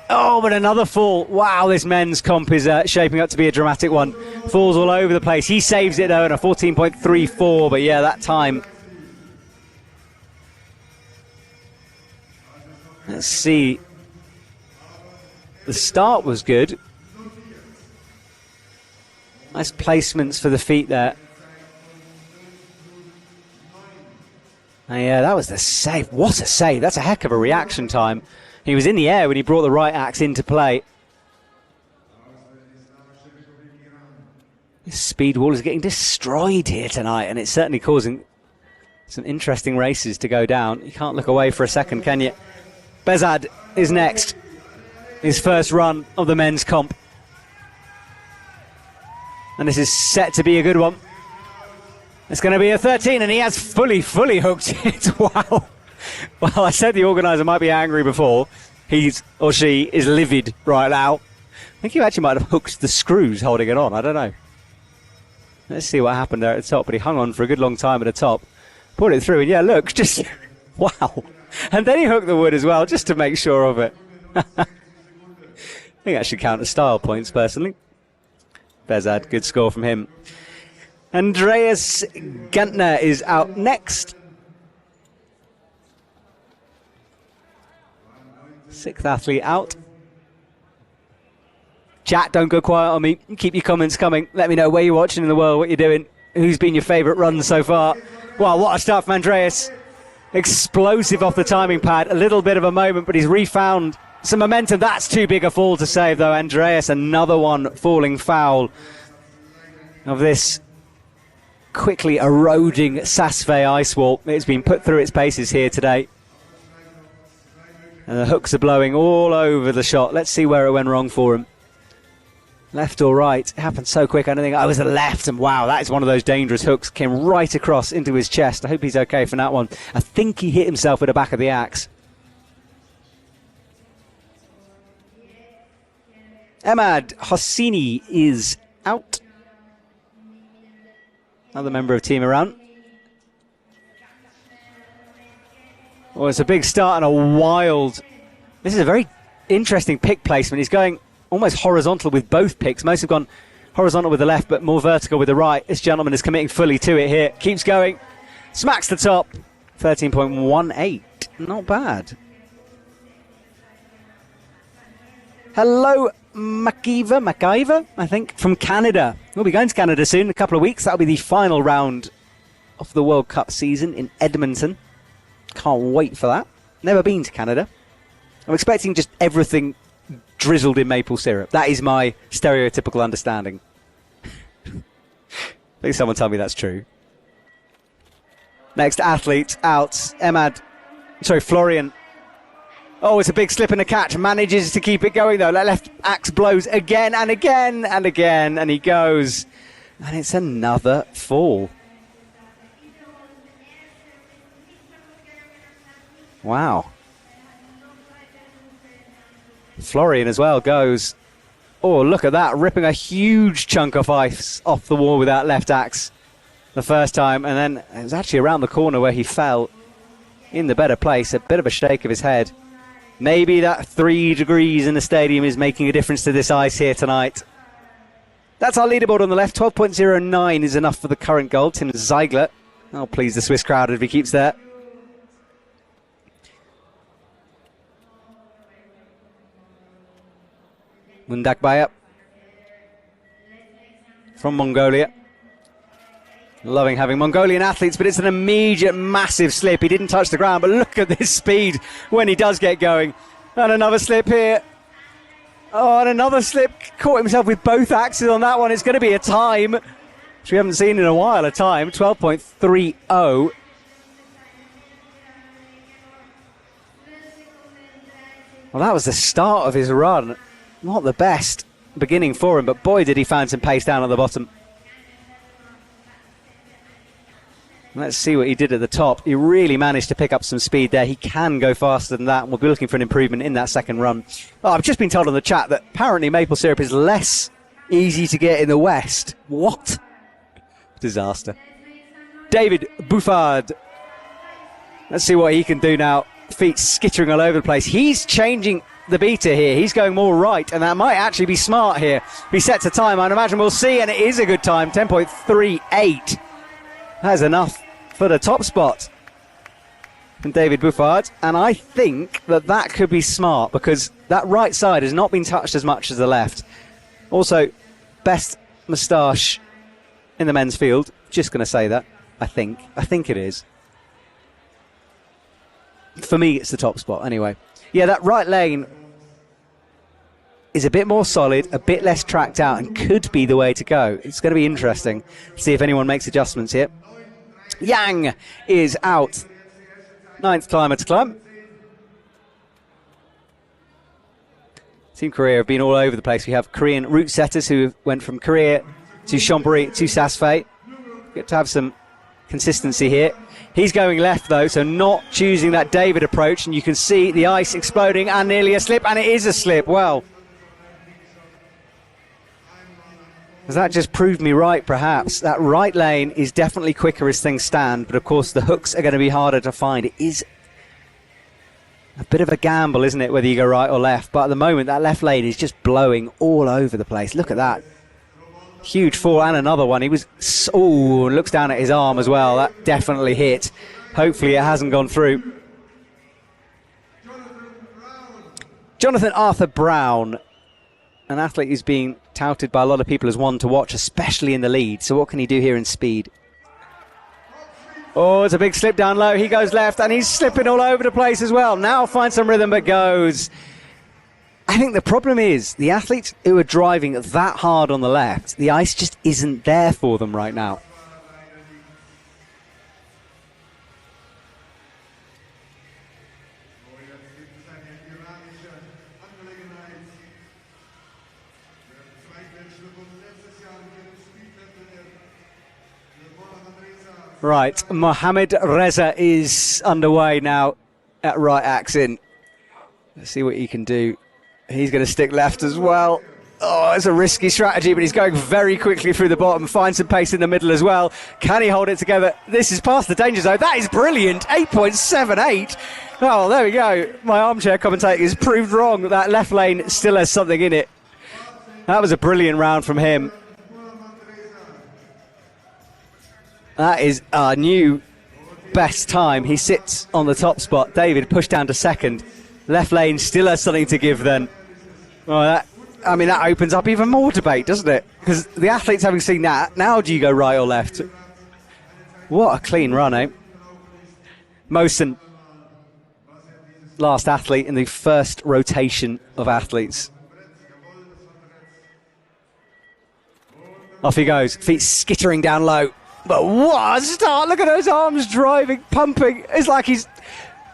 Oh, but another fall. Wow, this men's comp is shaping up to be a dramatic one. Falls all over the place. He saves it though in a 14.34, but yeah, that time. Let's see. The start was good. Nice placements for the feet there. Yeah, that was the save. What a save. That's a heck of a reaction time. He was in the air when he brought the right axe into play. This speed wall is getting destroyed here tonight, and it's certainly causing some interesting races to go down. You can't look away for a second, can you? Bezad is next. his first run of the men's comp. And this is set to be a good one. It's going to be a 13, and he has fully hooked it. Wow. Well, I said the organiser might be angry before. He's or she is livid right now. I think he actually might have hooked the screws holding it on. I don't know. Let's see what happened there at the top. But he hung on for a good long time at the top. Put it through, and yeah, look, just wow. And then he hooked the wood as well, just to make sure of it. I think that should count as style points, personally. Bezad, good score from him. Andreas Gantner is out next. 6th athlete out. Chat, don't go quiet on me. Keep your comments coming. Let me know where you're watching in the world, what you're doing, who's been your favourite run so far. Wow, what a start from Andreas. Explosive off the timing pad. A little bit of a moment, but he's refound some momentum. That's too big a fall to save, though. Andreas, another one falling foul of this quickly eroding Saas ice wall. It's been put through its paces here today. And the hooks are blowing all over the shot. Let's see where it went wrong for him. Left or right? It happened so quick. I don't think I was the left. And wow, that is one of those dangerous hooks. Came right across into his chest. I hope he's okay from that one. I think he hit himself with the back of the axe. Ahmad Hosseini is out. Another member of Team Iran. Well, it's a big start and a wild... This is a very interesting pick placement. He's going almost horizontal with both picks. Most have gone horizontal with the left, but more vertical with the right. This gentleman is committing fully to it here. Keeps going. Smacks the top. 13.18. Not bad. Hello, McIver, I think, from Canada. We'll be going to Canada soon, in a couple of weeks. That'll be the final round of the World Cup season in Edmonton. Can't wait for that. Never been to Canada. I'm expecting just everything drizzled in maple syrup. That is my stereotypical understanding. Please someone tell me that's true. Next athlete out, Florian. Oh, it's a big slip and a catch. Manages to keep it going, though. Left axe blows again and again and again, and he goes. And it's another fall. Wow. Florian as well goes. Oh, look at that. Ripping a huge chunk of ice off the wall with that left axe the first time. And then it was actually around the corner where he fell in the better place. A bit of a shake of his head. Maybe that 3 degrees in the stadium is making a difference to this ice here tonight. That's our leaderboard on the left. 12.09 is enough for the current goal. Tim Ziegler. I'll please the Swiss crowd if he keeps there. Mundakbaya from Mongolia. Loving having Mongolian athletes, but it's an immediate massive slip. He didn't touch the ground, but look at this speed when he does get going. And another slip here. Oh, and another slip. Caught himself with both axes on that one. It's going to be a time, which we haven't seen in a while, a time. 12.30. Well, that was the start of his run. Not the best beginning for him, but boy, did he find some pace down at the bottom. Let's see what he did at the top. He really managed to pick up some speed there. He can go faster than that, and we'll be looking for an improvement in that second run. Oh, I've just been told on the chat that apparently maple syrup is less easy to get in the West. What? Disaster. David Buffard. Let's see what he can do now. Feet skittering all over the place. He's changing the beater here. He's going more right, and that might actually be smart here. He sets a time, I'd imagine we'll see, and it is a good time. 10.38. That's enough for the top spot from David Buffard, and I think that could be smart because that right side has not been touched as much as the left. Also, best moustache in the men's field. Just going to say that. I think it is. For me, it's the top spot anyway. Yeah, that right lane is a bit more solid, a bit less tracked out, and could be the way to go. It's going to be interesting to see if anyone makes adjustments here. Yang is out. 9th climber to climb. Team Korea have been all over the place. We have Korean route setters who went from Korea to Chonburi to Saas. Get to have some consistency here. He's going left though, so not choosing that David approach, and you can see the ice exploding and nearly a slip, and it is a slip. Well, has that just proved me right, perhaps? That right lane is definitely quicker as things stand, but of course the hooks are going to be harder to find. It is a bit of a gamble, isn't it, whether you go right or left, but at the moment that left lane is just blowing all over the place. Look at that. Huge fall, and another one. He was, oh, looks down at his arm as well. That definitely hit. Hopefully it hasn't gone through. Jonathan Arthur Brown, an athlete who's being touted by a lot of people as one to watch, especially in the lead. So what can he do here in speed? Oh, it's a big slip down low. He goes left, and he's slipping all over the place as well. Now finds some rhythm, but goes. I think the problem is the athletes who are driving that hard on the left, the ice just isn't there for them right now. Right, Mohamed Reza is underway now at right axe-in. Let's see what he can do. He's going to stick left as well. Oh, it's a risky strategy, but he's going very quickly through the bottom. Finds some pace in the middle as well. Can he hold it together? This is past the danger zone. That is brilliant. 8.78. Oh, there we go. My armchair commentator is proved wrong. That left lane still has something in it. That was a brilliant round from him. That is our new best time. He sits on the top spot. David pushed down to second. Left lane still has something to give then. Well, that opens up even more debate, doesn't it? Because the athletes, having seen that, now do you go right or left? What a clean run, eh? Mosen, last athlete in the first rotation of athletes. Off he goes, feet skittering down low. But what a start! Look at those arms driving, pumping. It's like he's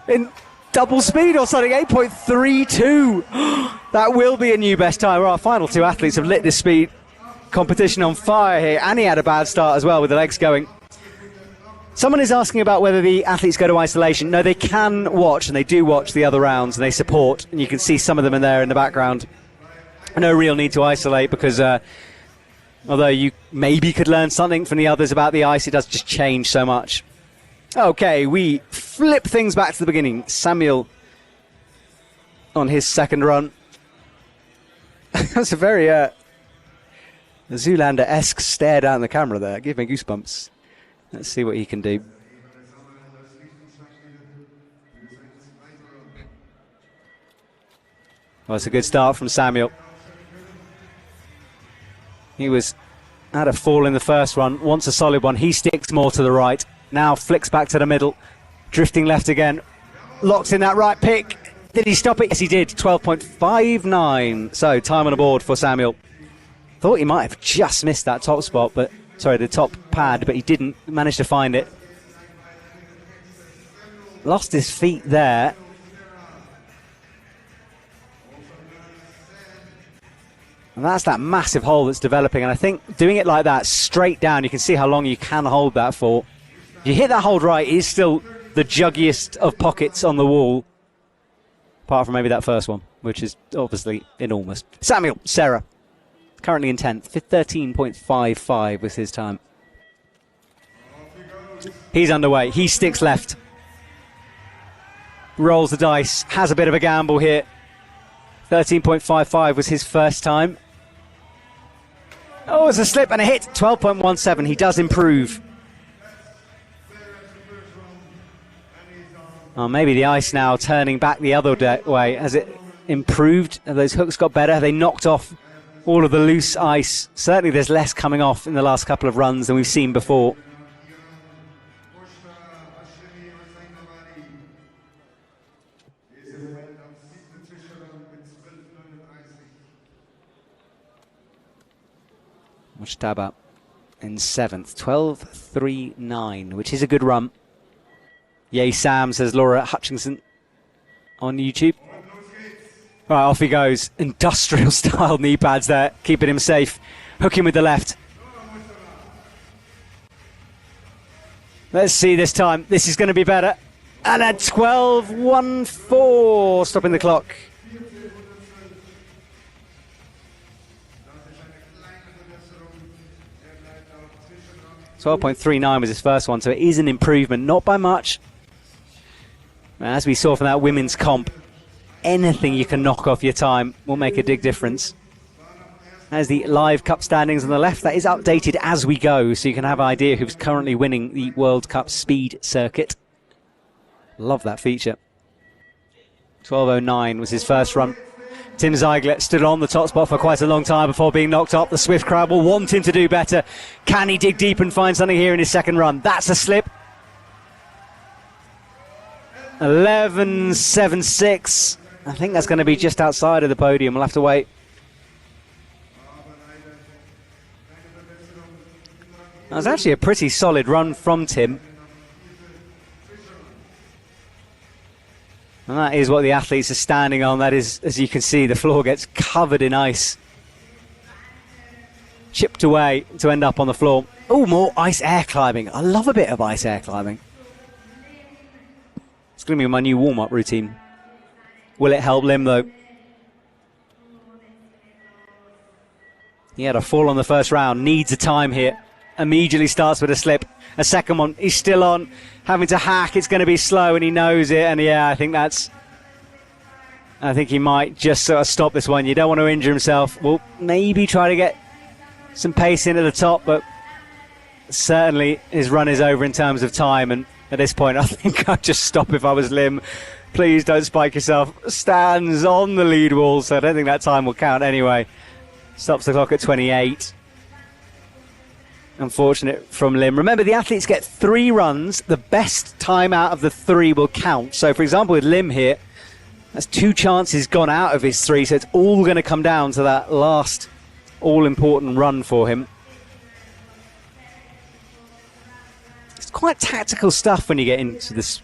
in double speed or something. 8.32. That will be a new best time. Our final two athletes have lit this speed competition on fire here, and he had a bad start as well with the legs going. Someone is asking about whether the athletes go to isolation. No, they can watch, and they do watch the other rounds, and they support, and you can see some of them in there in the background. No real need to isolate because although you maybe could learn something from the others about the ice, it does just change so much. Okay, we flip things back to the beginning. Samuel on his second run. That's a very Zoolander-esque stare down the camera there. Give me goosebumps. Let's see what he can do. Well, it's a good start from Samuel. He had a fall in the first one, wants a solid one. He sticks more to the right. Now flicks back to the middle, drifting left again. Locks in that right pick. Did he stop it? Yes, he did. 12.59. So time on the board for Samuel. Thought he might have just missed that top spot, but sorry, the top pad, but he didn't manage to find it. Lost his feet there. And that's that massive hole that's developing. And I think doing it like that, straight down, you can see how long you can hold that for. If you hit that hold right, it is still the juggiest of pockets on the wall. Apart from maybe that first one, which is obviously enormous. Samuel Serra, currently in 10th. 13.55 was his time. He's underway. He sticks left. Rolls the dice. Has a bit of a gamble here. 13.55 was his first time. Oh, it's a slip and a hit. 12.17. He does improve. Oh, maybe the ice now turning back the other way. Has it improved? Have those hooks got better? Have they knocked off all of the loose ice? Certainly there's less coming off in the last couple of runs than we've seen before. Mujtaba in 7th, 12.39, which is a good run. Yay Sam, says Laura Hutchinson on YouTube. Right, off he goes. Industrial style knee pads there, keeping him safe. Hooking with the left. Let's see this time. This is going to be better. And a 12.14, stopping the clock. .39 was his first one, so it is an improvement, not by much. As we saw from that women's comp, anything you can knock off your time will make a big difference. There's the live cup standings on the left. That is updated as we go, so you can have an idea who's currently winning the World Cup speed circuit. Love that feature. 12.09 was his first run. Tim Ziegler stood on the top spot for quite a long time before being knocked off. The Swift crowd will want him to do better. Can he dig deep and find something here in his second run? That's a slip. 11.76. I think that's going to be just outside of the podium. We'll have to wait. That was actually a pretty solid run from Tim. And that is what the athletes are standing on. That is, as you can see, the floor gets covered in ice. Chipped away to end up on the floor. Oh, more ice air climbing. I love a bit of ice air climbing. It's going to be my new warm-up routine. Will it help Lim, though? He had a fall on the first round. Needs a time here. Immediately starts with a slip. A second one. He's still on. Having to hack. It's going to be slow, and he knows it. And yeah, I think he might just sort of stop this one. You don't want to injure himself. Well, maybe try to get some pace in at the top, but certainly his run is over in terms of time. And at this point, I think I'd just stop if I was Lim. Please don't spike yourself. Stands on the lead wall, so I don't think that time will count anyway. Stops the clock at 28. Unfortunate from Lim. Remember, the athletes get 3 runs. The best time out of the 3 will count. So, for example, with Lim here, that's 2 chances gone out of his 3, so it's all going to come down to that last all-important run for him. It's quite tactical stuff when you get into this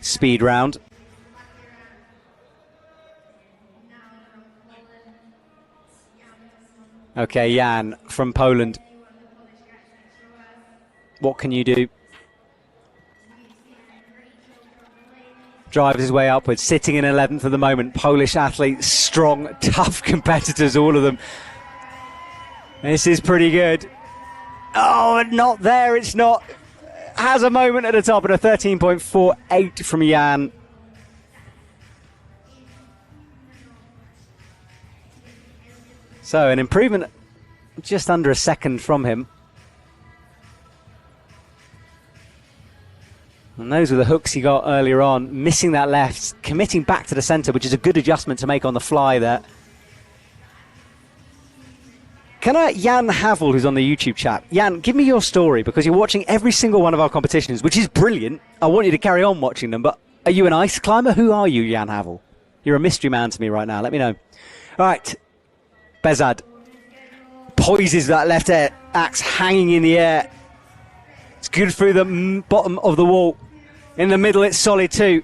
speed round. Okay, Jan from Poland. What can you do? Drives his way upwards, sitting in 11th at the moment. Polish athletes, strong, tough competitors, all of them. This is pretty good. Oh, not there, it's not. Has a moment at the top and a 13.48 from Jan. So an improvement just under a second from him. And those were the hooks he got earlier on. Missing that left, committing back to the centre, which is a good adjustment to make on the fly there. Can Jan Havel, who's on the YouTube chat, Jan, give me your story, because you're watching every single one of our competitions, which is brilliant. I want you to carry on watching them, but are you an ice climber? Who are you, Jan Havel? You're a mystery man to me right now. Let me know. All right. Bezad poises that left axe hanging in the air. It's good through the bottom of the wall. In the middle, it's solid too.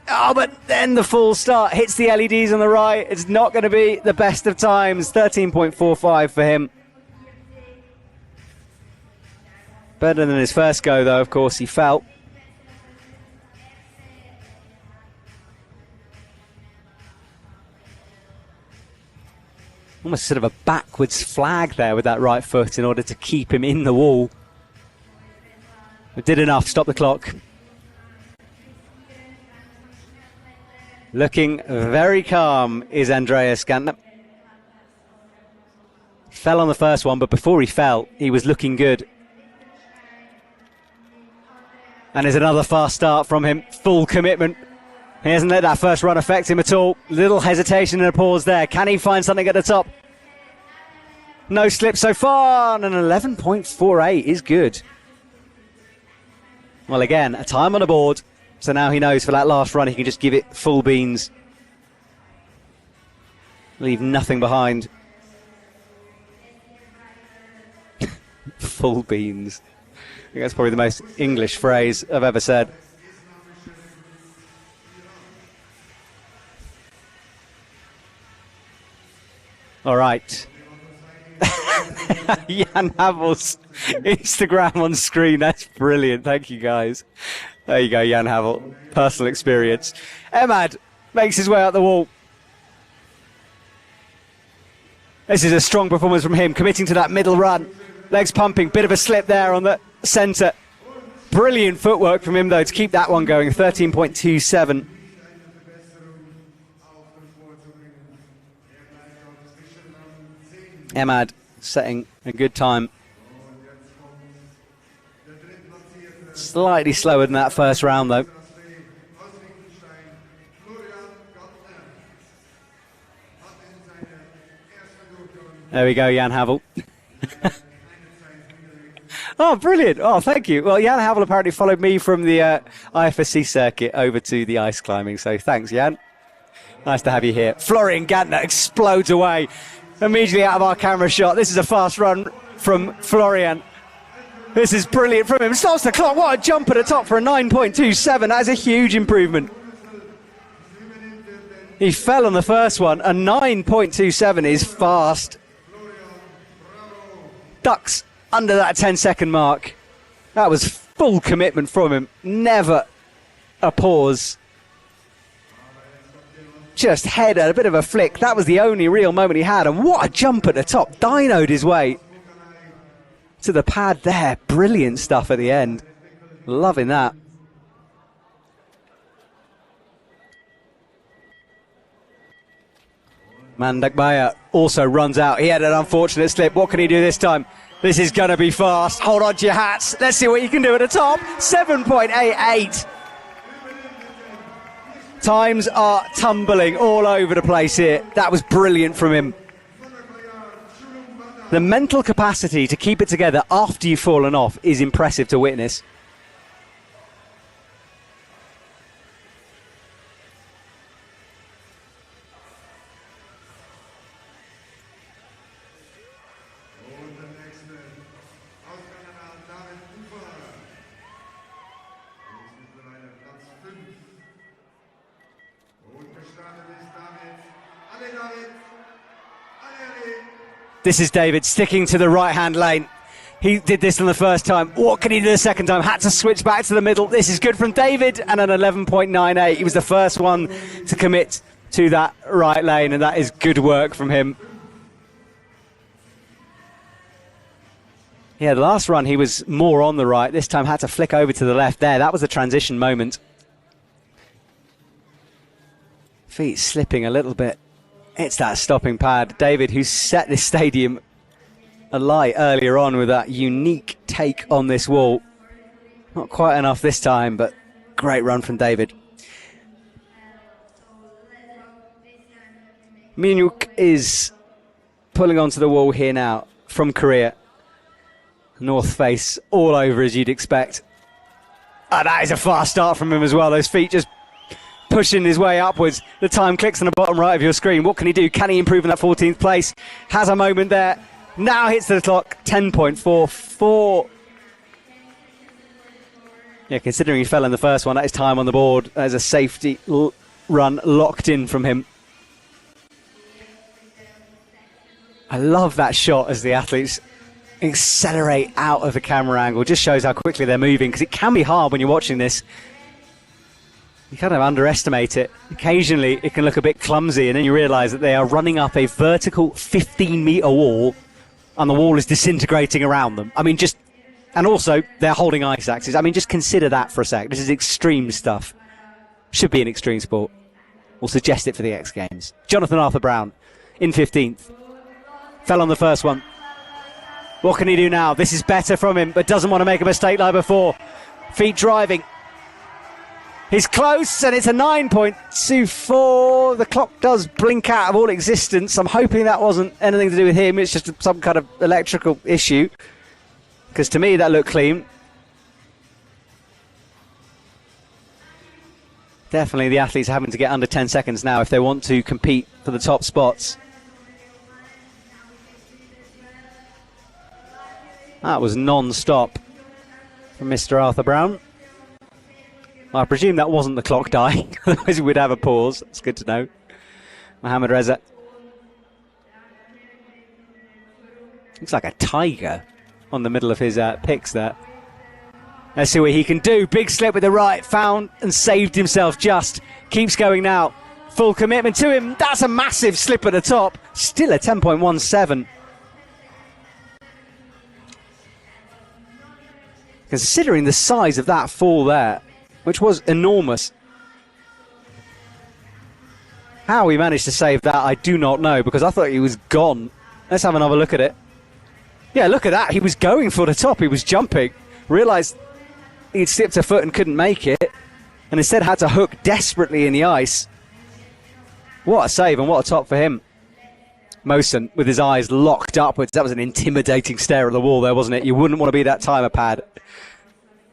Oh, but then the full start hits the LEDs on the right. It's not going to be the best of times. 13.45 for him. Better than his first go, though. Of course, he fell. Almost sort of a backwards flag there with that right foot in order to keep him in the wall. It did enough. Stop the clock. Looking very calm is Andreas Gantner. Fell on the first one, but before he fell, he was looking good. And there's another fast start from him. Full commitment. He hasn't let that first run affect him at all. Little hesitation and a pause there. Can he find something at the top? No slip so far, and an 11.48 is good. Well, again, a time on the board. So now he knows for that last run he can just give it full beans. Leave nothing behind. Full beans. I think that's probably the most English phrase I've ever said. All right. Jan Havel's Instagram on screen. That's brilliant. Thank you, guys. There you go, Jan Havel. Personal experience. Emad makes his way out the wall. This is a strong performance from him, committing to that middle run. Legs pumping, bit of a slip there on the centre. Brilliant footwork from him, though, to keep that one going, 13.27. Emad setting a good time. Slightly slower than that first round, though. There we go, Jan Havel. Oh, brilliant. Oh, thank you. Well, Jan Havel apparently followed me from the IFSC circuit over to the ice climbing, so thanks, Jan. Nice to have you here. Florian Gantner explodes away immediately out of our camera shot. This is a fast run from Florian. This is brilliant from him. Starts the clock. What a jump at the top for a 9.27. That is a huge improvement. He fell on the first one. A 9.27 is fast. Ducks under that 10-second mark. That was full commitment from him. Never a pause. Just head at a bit of a flick. That was the only real moment he had. And what a jump at the top. Dynoed his way to the pad there. Brilliant stuff at the end. Loving that. Mandakbaya also runs out. He had an unfortunate slip. What can he do this time? This is going to be fast. Hold on to your hats. Let's see what you can do at the top. 7.88. Times are tumbling all over the place here. That was brilliant from him. The mental capacity to keep it together after you've fallen off is impressive to witness. This is David sticking to the right-hand lane. He did this on the first time. What can he do the second time? Had to switch back to the middle. This is good from David, and an 11.98. He was the first one to commit to that right lane, and that is good work from him. Yeah, the last run he was more on the right. This time had to flick over to the left there. That was a transition moment. Feet slipping a little bit. It's that stopping pad. David, who set this stadium alight earlier on with that unique take on this wall. Not quite enough this time, but great run from David. Minuk is pulling onto the wall here now from Korea. North face all over, as you'd expect. Oh, that is a fast start from him as well. Those feet just pushing his way upwards. The time clicks on the bottom right of your screen. What can he do? Can he improve in that 14th place? Has a moment there. Now hits the clock. 10.44. Yeah, considering he fell in the first one, that is time on the board. There's a safety run locked in from him. I love that shot as the athletes accelerate out of the camera angle. Just shows how quickly they're moving, because it can be hard when you're watching this. You kind of underestimate it. Occasionally it can look a bit clumsy, and then you realise that they are running up a vertical 15-metre wall and the wall is disintegrating around them. I mean, just... And also, they're holding ice axes. I mean, just consider that for a sec. This is extreme stuff. Should be an extreme sport. We'll suggest it for the X Games. Jonathan Arthur Brown in 15th. Fell on the first one. What can he do now? This is better from him, but doesn't want to make a mistake like before. Feet driving. He's close, and it's a 9.24. The clock does blink out of all existence. I'm hoping that wasn't anything to do with him. It's just some kind of electrical issue, because to me that looked clean. Definitely the athletes are having to get under 10 seconds now if they want to compete for the top spots. That was non-stop from Mr. Arthur Brown. I presume that wasn't the clock dying, otherwise we'd have a pause. That's good to know. Mohamed Reza. Looks like a tiger on the middle of his picks there. Let's see what he can do. Big slip with the right, found and saved himself just. Keeps going now. Full commitment to him. That's a massive slip at the top. Still a 10.17. Considering the size of that fall there, which was enormous. How he managed to save that, I do not know, because I thought he was gone. Let's have another look at it. Yeah, look at that. He was going for the top. He was jumping. Realised he'd slipped a foot and couldn't make it, and instead had to hook desperately in the ice. What a save and what a top for him. Mosen with his eyes locked upwards. That was an intimidating stare at the wall there, wasn't it? You wouldn't want to be that timer pad.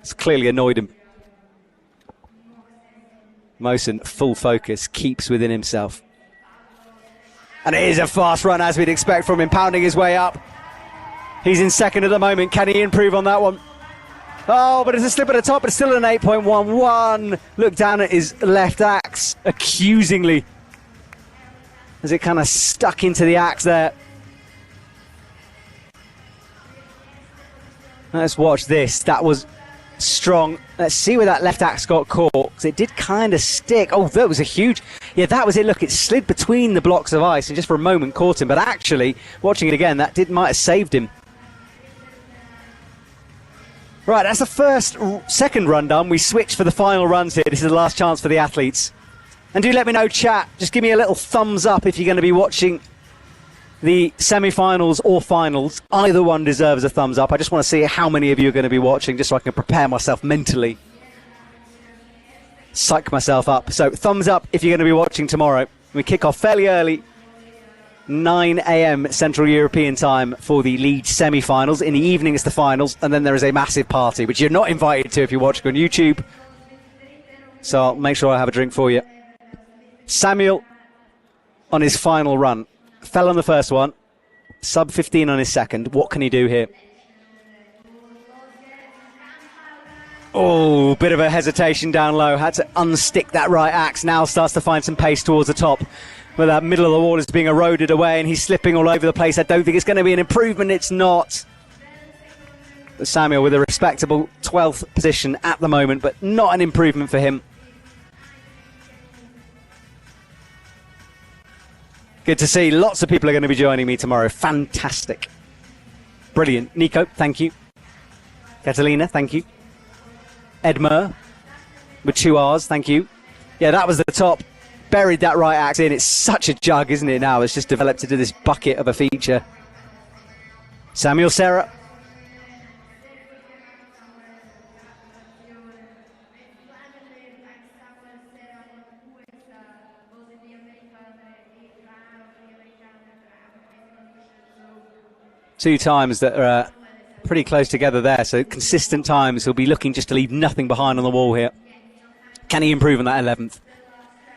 It's clearly annoyed him. Mosen, full focus, keeps within himself. And it is a fast run, as we'd expect from him, pounding his way up. He's in second at the moment. Can he improve on that one? Oh, but it's a slip at the top, but it's still an 8.11. Look down at his left axe, accusingly, as it kind of stuck into the axe there. Let's watch this. That was strong. Let's see where that left axe got caught, because it did kind of stick. Oh, that was a huge... Yeah, that was it. Look, it slid between the blocks of ice and just for a moment caught him. But actually, watching it again, that might have saved him. Right, that's the second run done. We switch for the final runs here. This is the last chance for the athletes. And do let me know, chat. Just give me a little thumbs up if you're going to be watching the semi-finals or finals. Either one deserves a thumbs up. I just want to see how many of you are going to be watching, just so I can prepare myself mentally. Psych myself up. So thumbs up if you're going to be watching tomorrow. We kick off fairly early. 9 a.m. Central European time for the league semi-finals. In the evening it's the finals, and then there is a massive party, which you're not invited to if you're watching on YouTube. So I'll make sure I have a drink for you. Samuel on his final run. Fell on the first one. Sub 15 on his second. What can he do here? Oh, bit of a hesitation down low. Had to unstick that right axe. Now starts to find some pace towards the top. But that middle of the wall is being eroded away and he's slipping all over the place. I don't think it's going to be an improvement. It's not. But Samuel with a respectable 12th position at the moment, but not an improvement for him. Good to see. Lots of people are going to be joining me tomorrow. Fantastic. Brilliant. Nico, thank you. Catalina, thank you. Edmer with 2 R's, thank you. Yeah, that was the top. Buried that right axe in. It's such a jug, isn't it, now? It's just developed into this bucket of a feature. Samuel Serra. Two times that are pretty close together there, so consistent times. He'll be looking just to leave nothing behind on the wall here. Can he improve on that 11th?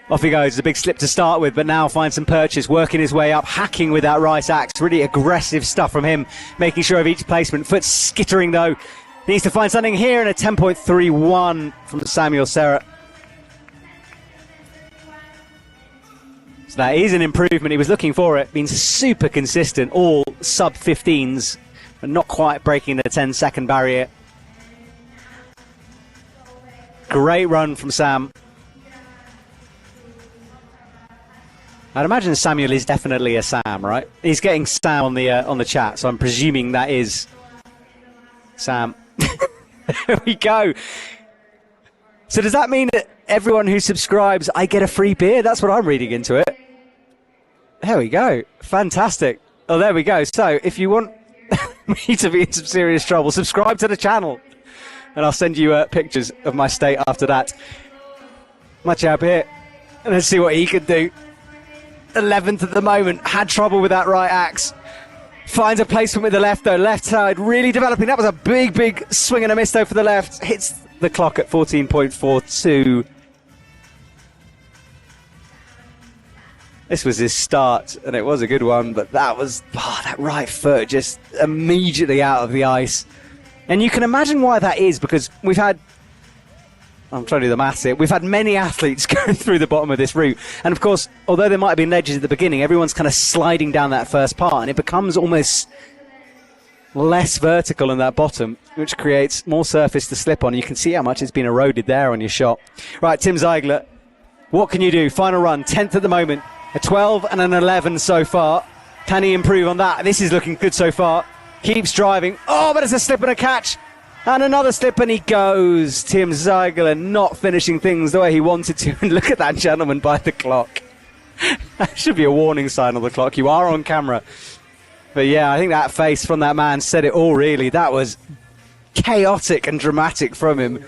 Off he goes. A big slip to start with, but now finds some purchase, working his way up, hacking with that right axe. Really aggressive stuff from him, making sure of each placement. Foot skittering though. Needs to find something here, and a 10.31 from Samuel Serra. So that is an improvement. He was looking for it. Been super consistent, all sub 15s, but not quite breaking the 10-second barrier. Great run from Sam. I'd imagine Samuel is definitely a Sam, right? He's getting Sam on the chat, so I'm presuming that is Sam. There we go. So does that mean that everyone who subscribes, I get a free beer? That's what I'm reading into it. There we go. Fantastic. Oh, there we go. So if you want me to be in some serious trouble, subscribe to the channel, and I'll send you pictures of my state after that. Much up here. And let's see what he can do. 11th at the moment. Had trouble with that right axe. Finds a placement with the left though. Left side really developing. That was a big swing and a miss though for the left. Hits the clock at 14.42. This was his start and it was a good one, but that was that right foot just immediately out of the ice. And you can imagine why that is, because we've had, I'm trying to do the maths here, we've had many athletes going through the bottom of this route. And of course, although there might have been ledges at the beginning, everyone's kind of sliding down that first part, and it becomes almost less vertical in that bottom, which creates more surface to slip on. You can see how much it's been eroded there on your shot. Right, Tim Ziegler, what can you do? Final run, 10th at the moment, a 12 and an 11 so far. Can he improve on that? This is looking good so far. Keeps driving. Oh, but it's a slip and a catch. And another slip and he goes. Tim Ziegler not finishing things the way he wanted to. And look at that gentleman by the clock. That should be a warning sign on the clock. You are on camera. But yeah, I think that face from that man said it all, really. That was chaotic and dramatic from him.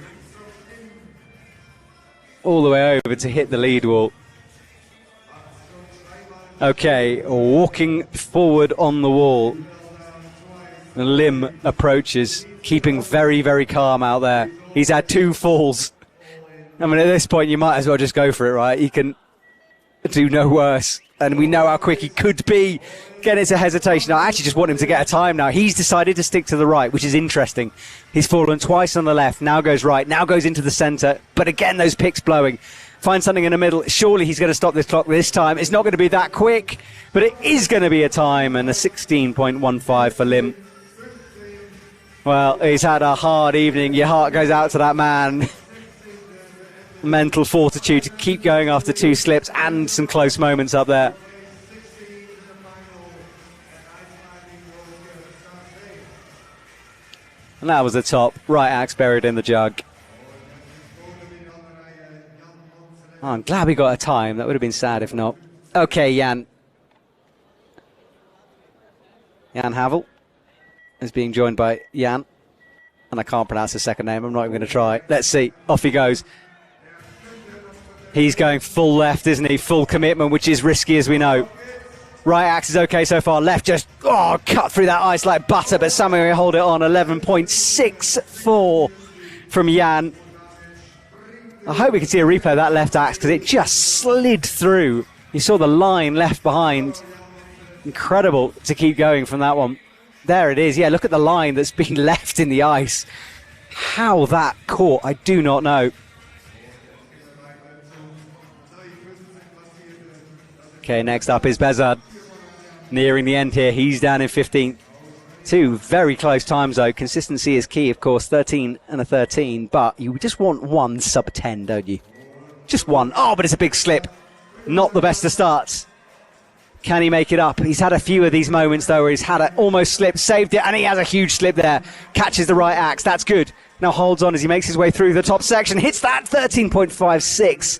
All the way over to hit the lead wall. Okay, walking forward on the wall. And Lim approaches, keeping very, very calm out there. He's had 2 falls. I mean, at this point, you might as well just go for it, right? He can do no worse. And we know how quick he could be. Again, it's a hesitation. I actually just want him to get a time now. He's decided to stick to the right, which is interesting. He's fallen twice on the left, now goes right, now goes into the centre. But again, those picks blowing. Find something in the middle. Surely he's going to stop this clock this time. It's not going to be that quick, but it is going to be a time, and a 16.15 for Lim. Well, he's had a hard evening. Your heart goes out to that man. Mental fortitude to keep going after 2 slips and some close moments up there. And that was the top. Right axe buried in the jug. Oh, I'm glad we got a time. That would have been sad if not. Okay, Jan. Jan Havel is being joined by Jan. And I can't pronounce his second name. I'm not even going to try. Let's see. Off he goes. He's going full left, isn't he? Full commitment, which is risky, as we know. Right axe is okay so far. Left just, cut through that ice like butter, but somehow we hold it on. 11.64 from Jan. I hope we can see a replay of that left axe because it just slid through. You saw the line left behind. Incredible to keep going from that one. There it is. Yeah, look at the line that's been left in the ice. How that caught, I do not know. Okay, next up is Bezard. Nearing the end here. He's down in 15th. 2 very close times, though. Consistency is key, of course. 13 and a 13. But you just want 1 sub 10, don't you? Just 1. Oh, but it's a big slip. Not the best of starts. Can he make it up? He's had a few of these moments, though, where he's had an almost slip, saved it, and he has a huge slip there. Catches the right axe. That's good. Now holds on as he makes his way through the top section. Hits that 13.56.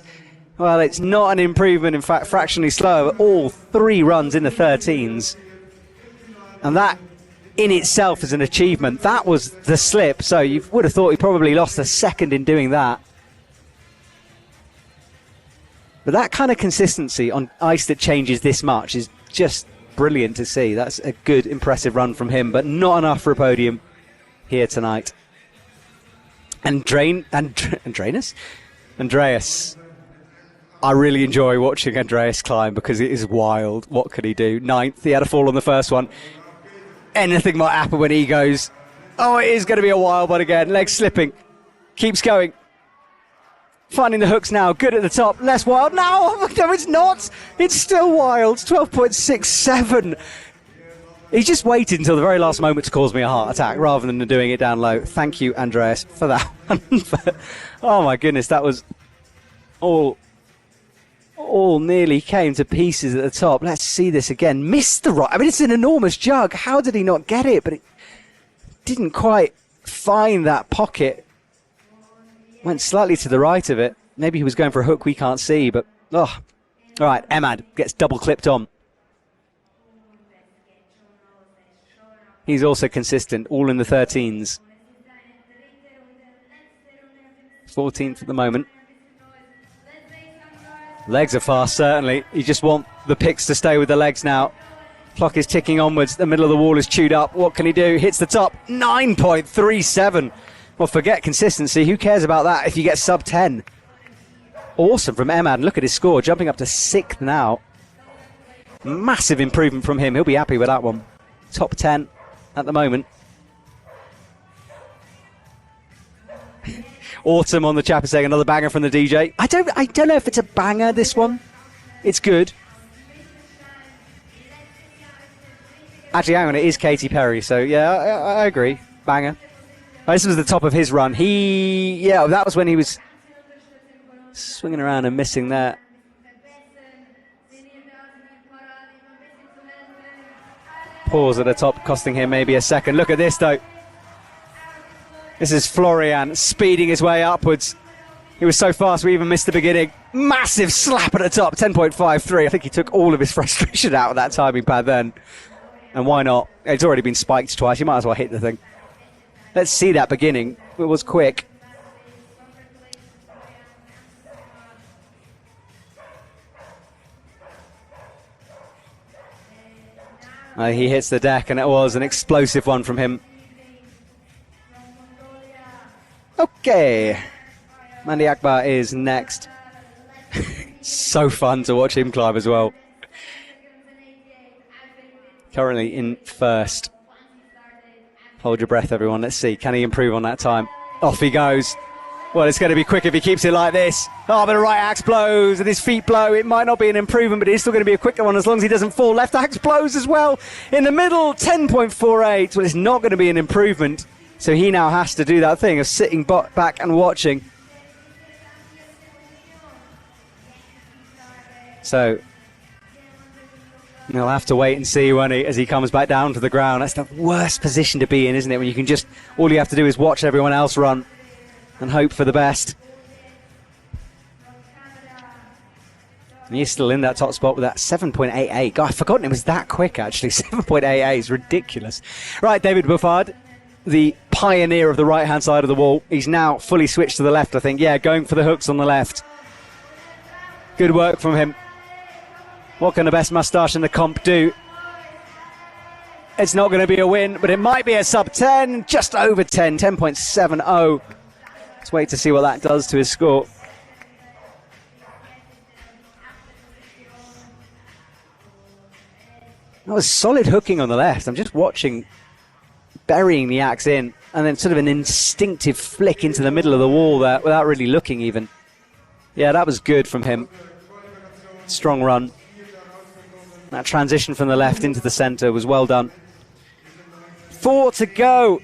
Well, it's not an improvement, in fact, fractionally slower. All 3 runs in the 13s. And that in itself is an achievement. That was the slip, so you would have thought he probably lost a second in doing that. But that kind of consistency on ice that changes this much is just brilliant to see. That's a good, impressive run from him, but not enough for a podium here tonight. Andreas? I really enjoy watching Andreas climb because it is wild. What could he do? 9th. He had a fall on the first one. Anything might happen when he goes. Oh, it is going to be a wild one again. Legs slipping. Keeps going. Finding the hooks now. Good at the top. Less wild. No, it's not. It's still wild. 12.67. He just waited until the very last moment to cause me a heart attack rather than doing it down low. Thank you, Andreas, for that one. Oh, my goodness. That was all nearly came to pieces at the top. Let's see this again. Missed the right. I mean, it's an enormous jug. How did he not get it? But it didn't quite find that pocket. Went slightly to the right of it. Maybe he was going for a hook we can't see, but all right, Emad gets double clipped on. He's also consistent, all in the 13s. 14th at the moment. Legs are fast, certainly. You just want the picks to stay with the legs now. Clock is ticking onwards. The middle of the wall is chewed up. What can he do? Hits the top. 9.37. Well, forget consistency. Who cares about that if you get sub 10? Awesome from Emad. And look at his score, jumping up to 6th now. Massive improvement from him. He'll be happy with that one. Top 10 at the moment. Autumn on the Chapper saying another banger from the DJ. I don't know if it's a banger, this one. It's good. Actually, hang on, it is Katy Perry, so yeah, I agree. Banger. Oh, this was the top of his run. That was when he was swinging around and missing that. Pause at the top, costing him maybe a second. Look at this, though. This is Florian speeding his way upwards. He was so fast we even missed the beginning. Massive slap at the top, 10.53. I think he took all of his frustration out of that timing pad then. And why not? It's already been spiked twice. You might as well hit the thing. Let's see that beginning. It was quick. He hits the deck, and it was an explosive one from him. Okay. Mandy Akbar is next. So fun to watch him climb as well. Currently in first. Hold your breath, everyone. Let's see. Can he improve on that time? Off he goes. Well, it's going to be quick if he keeps it like this. Oh, but the right axe blows and his feet blow. It might not be an improvement, but it's still going to be a quicker one as long as he doesn't fall. Left axe blows as well. In the middle, 10.48. Well, it's not going to be an improvement. So he now has to do that thing of sitting back and watching. So he'll have to wait and see as he comes back down to the ground. That's the worst position to be in, isn't it? When you can just, all you have to do is watch everyone else run and hope for the best. And he's still in that top spot with that 7.88. God, I've forgotten it was that quick, actually. 7.88 is ridiculous. Right, David Buffard, the pioneer of the right-hand side of the wall. He's now fully switched to the left, I think. Yeah, going for the hooks on the left. Good work from him. What can the best moustache in the comp do? It's not going to be a win, but it might be a sub 10, just over 10, 10.70. Let's wait to see what that does to his score. That was solid hooking on the left. I'm just watching, burying the axe in, and then sort of an instinctive flick into the middle of the wall there without really looking even. Yeah, that was good from him. Strong run. That transition from the left into the centre was well done. 4 to go.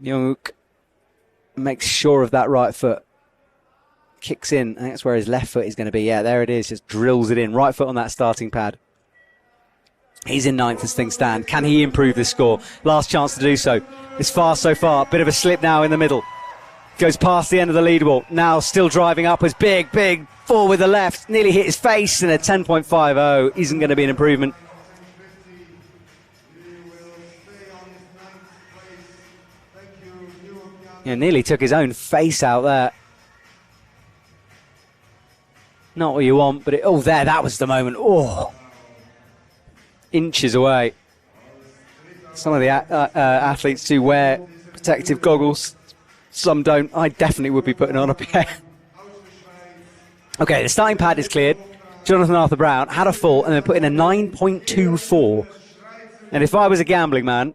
Young makes sure of that right foot. Kicks in. I think that's where his left foot is going to be. Yeah, there it is. Just drills it in. Right foot on that starting pad. He's in ninth as things stand. Can he improve this score? Last chance to do so. It's far so far. Bit of a slip now in the middle. Goes past the end of the lead wall. Now still driving upwards. Big fall with the left. Nearly hit his face, and a 10.50 isn't going to be an improvement. Yeah, nearly took his own face out there. Not what you want, but that was the moment. Oh, inches away. Some of the athletes do wear protective goggles. Some don't. I definitely would be putting on a pair. Okay, the starting pad is cleared. Jonathan Arthur Brown had a fall and then put in a 9.24. And if I was a gambling man,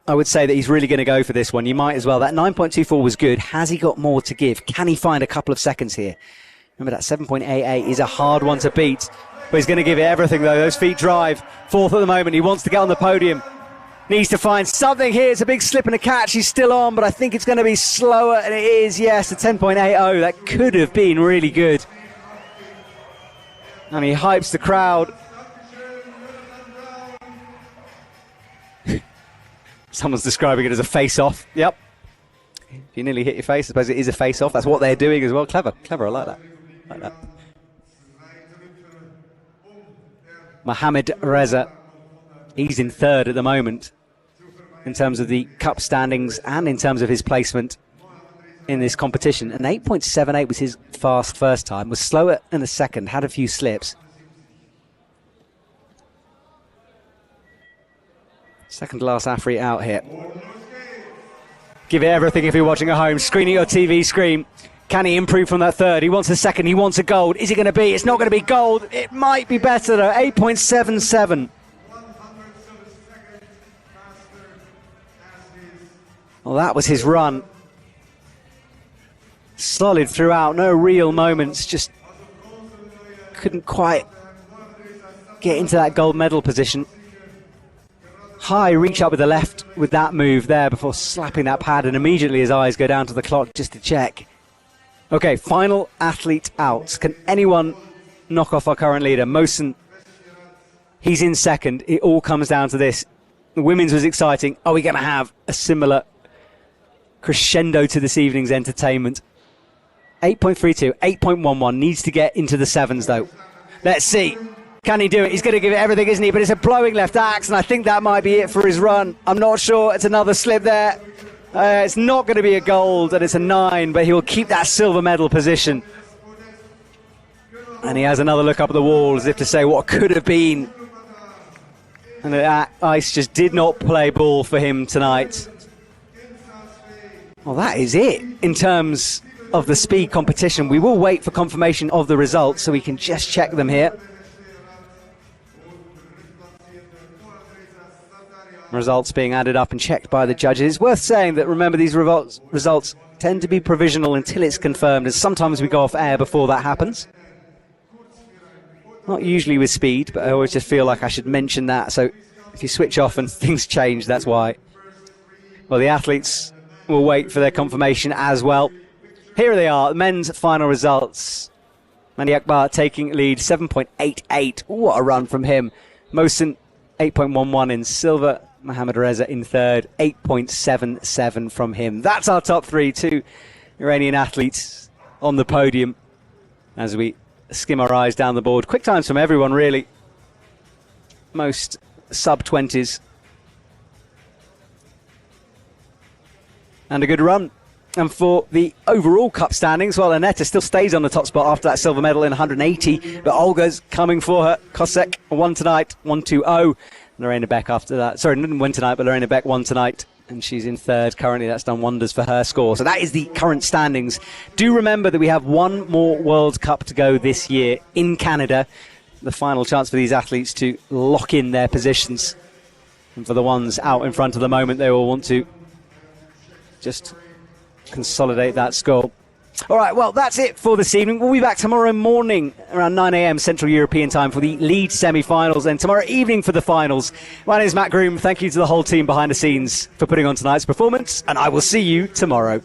I would say that he's really going to go for this one. You might as well. That 9.24 was good. Has he got more to give? Can he find a couple of seconds here? Remember, that 7.88 is a hard one to beat. But he's going to give it everything, though. Those feet drive. Fourth at the moment. He wants to get on the podium. Needs to find something here. It's a big slip and a catch. He's still on, but I think it's going to be slower. And it is, yes, a 10.80. That could have been really good. And he hypes the crowd. Someone's describing it as a face-off. Yep. If you nearly hit your face, I suppose it is a face-off. That's what they're doing as well. Clever. I like that. Mohamed Reza. He's in third at the moment in terms of the cup standings and in terms of his placement in this competition. An 8.78 was his fast first time. Was slower in the second. Had a few slips. Second last athlete out here. Give it everything if you're watching at home. Screen at your TV screen. Can he improve from that third? He wants a second. He wants a gold. Is it going to be? It's not going to be gold. It might be better though. 8.77. Well, that was his run. Solid throughout. No real moments. Just couldn't quite get into that gold medal position. High reach up with the left with that move there before slapping that pad, and immediately his eyes go down to the clock just to check. Okay, final athlete out. Can anyone knock off our current leader? Mosen, he's in second. It all comes down to this. The women's was exciting. Are we going to have a similar crescendo to this evening's entertainment? 8.32, 8.11. Needs to get into the sevens, though. Let's see. Can he do it? He's going to give it everything, isn't he? But it's a blowing left axe, and I think that might be it for his run. I'm not sure. It's another slip there. It's not going to be a gold, and it's a 9, but he will keep that silver medal position. And he has another look up at the wall as if to say what could have been. And that ice just did not play ball for him tonight. Well, that is it in terms of the speed competition. We will wait for confirmation of the results so we can just check them here. Results being added up and checked by the judges. It's worth saying that, remember, these results tend to be provisional until it's confirmed, and sometimes we go off air before that happens. Not usually with speed, but I always just feel like I should mention that. So if you switch off and things change, that's why. Well, the athletes will wait for their confirmation as well. Here they are, the men's final results. Mandi Akbar taking lead, 7.88. What a run from him. Mosen, 8.11 in silver. Mohammad Reza in third, 8.77 from him. That's our top 3, 2 Iranian athletes on the podium as we skim our eyes down the board. Quick times from everyone, really. Most sub-20s. And a good run. And for the overall cup standings, well, Aneta still stays on the top spot after that silver medal in 180, but Olga's coming for her. Kosek won tonight, 1-2-0. Lorena Beck after that. Sorry, didn't win tonight, but Lorena Beck won tonight, and she's in third currently. That's done wonders for her score. So that is the current standings. Do remember that we have one more World Cup to go this year in Canada. The final chance for these athletes to lock in their positions. And for the ones out in front at the moment, they will want to just consolidate that score. All right, well, that's it for this evening. We'll be back tomorrow morning around 9 a.m. Central European time for the lead semi-finals, and tomorrow evening for the finals. My name is Matt Groom. Thank you to the whole team behind the scenes for putting on tonight's performance, and I will see you tomorrow.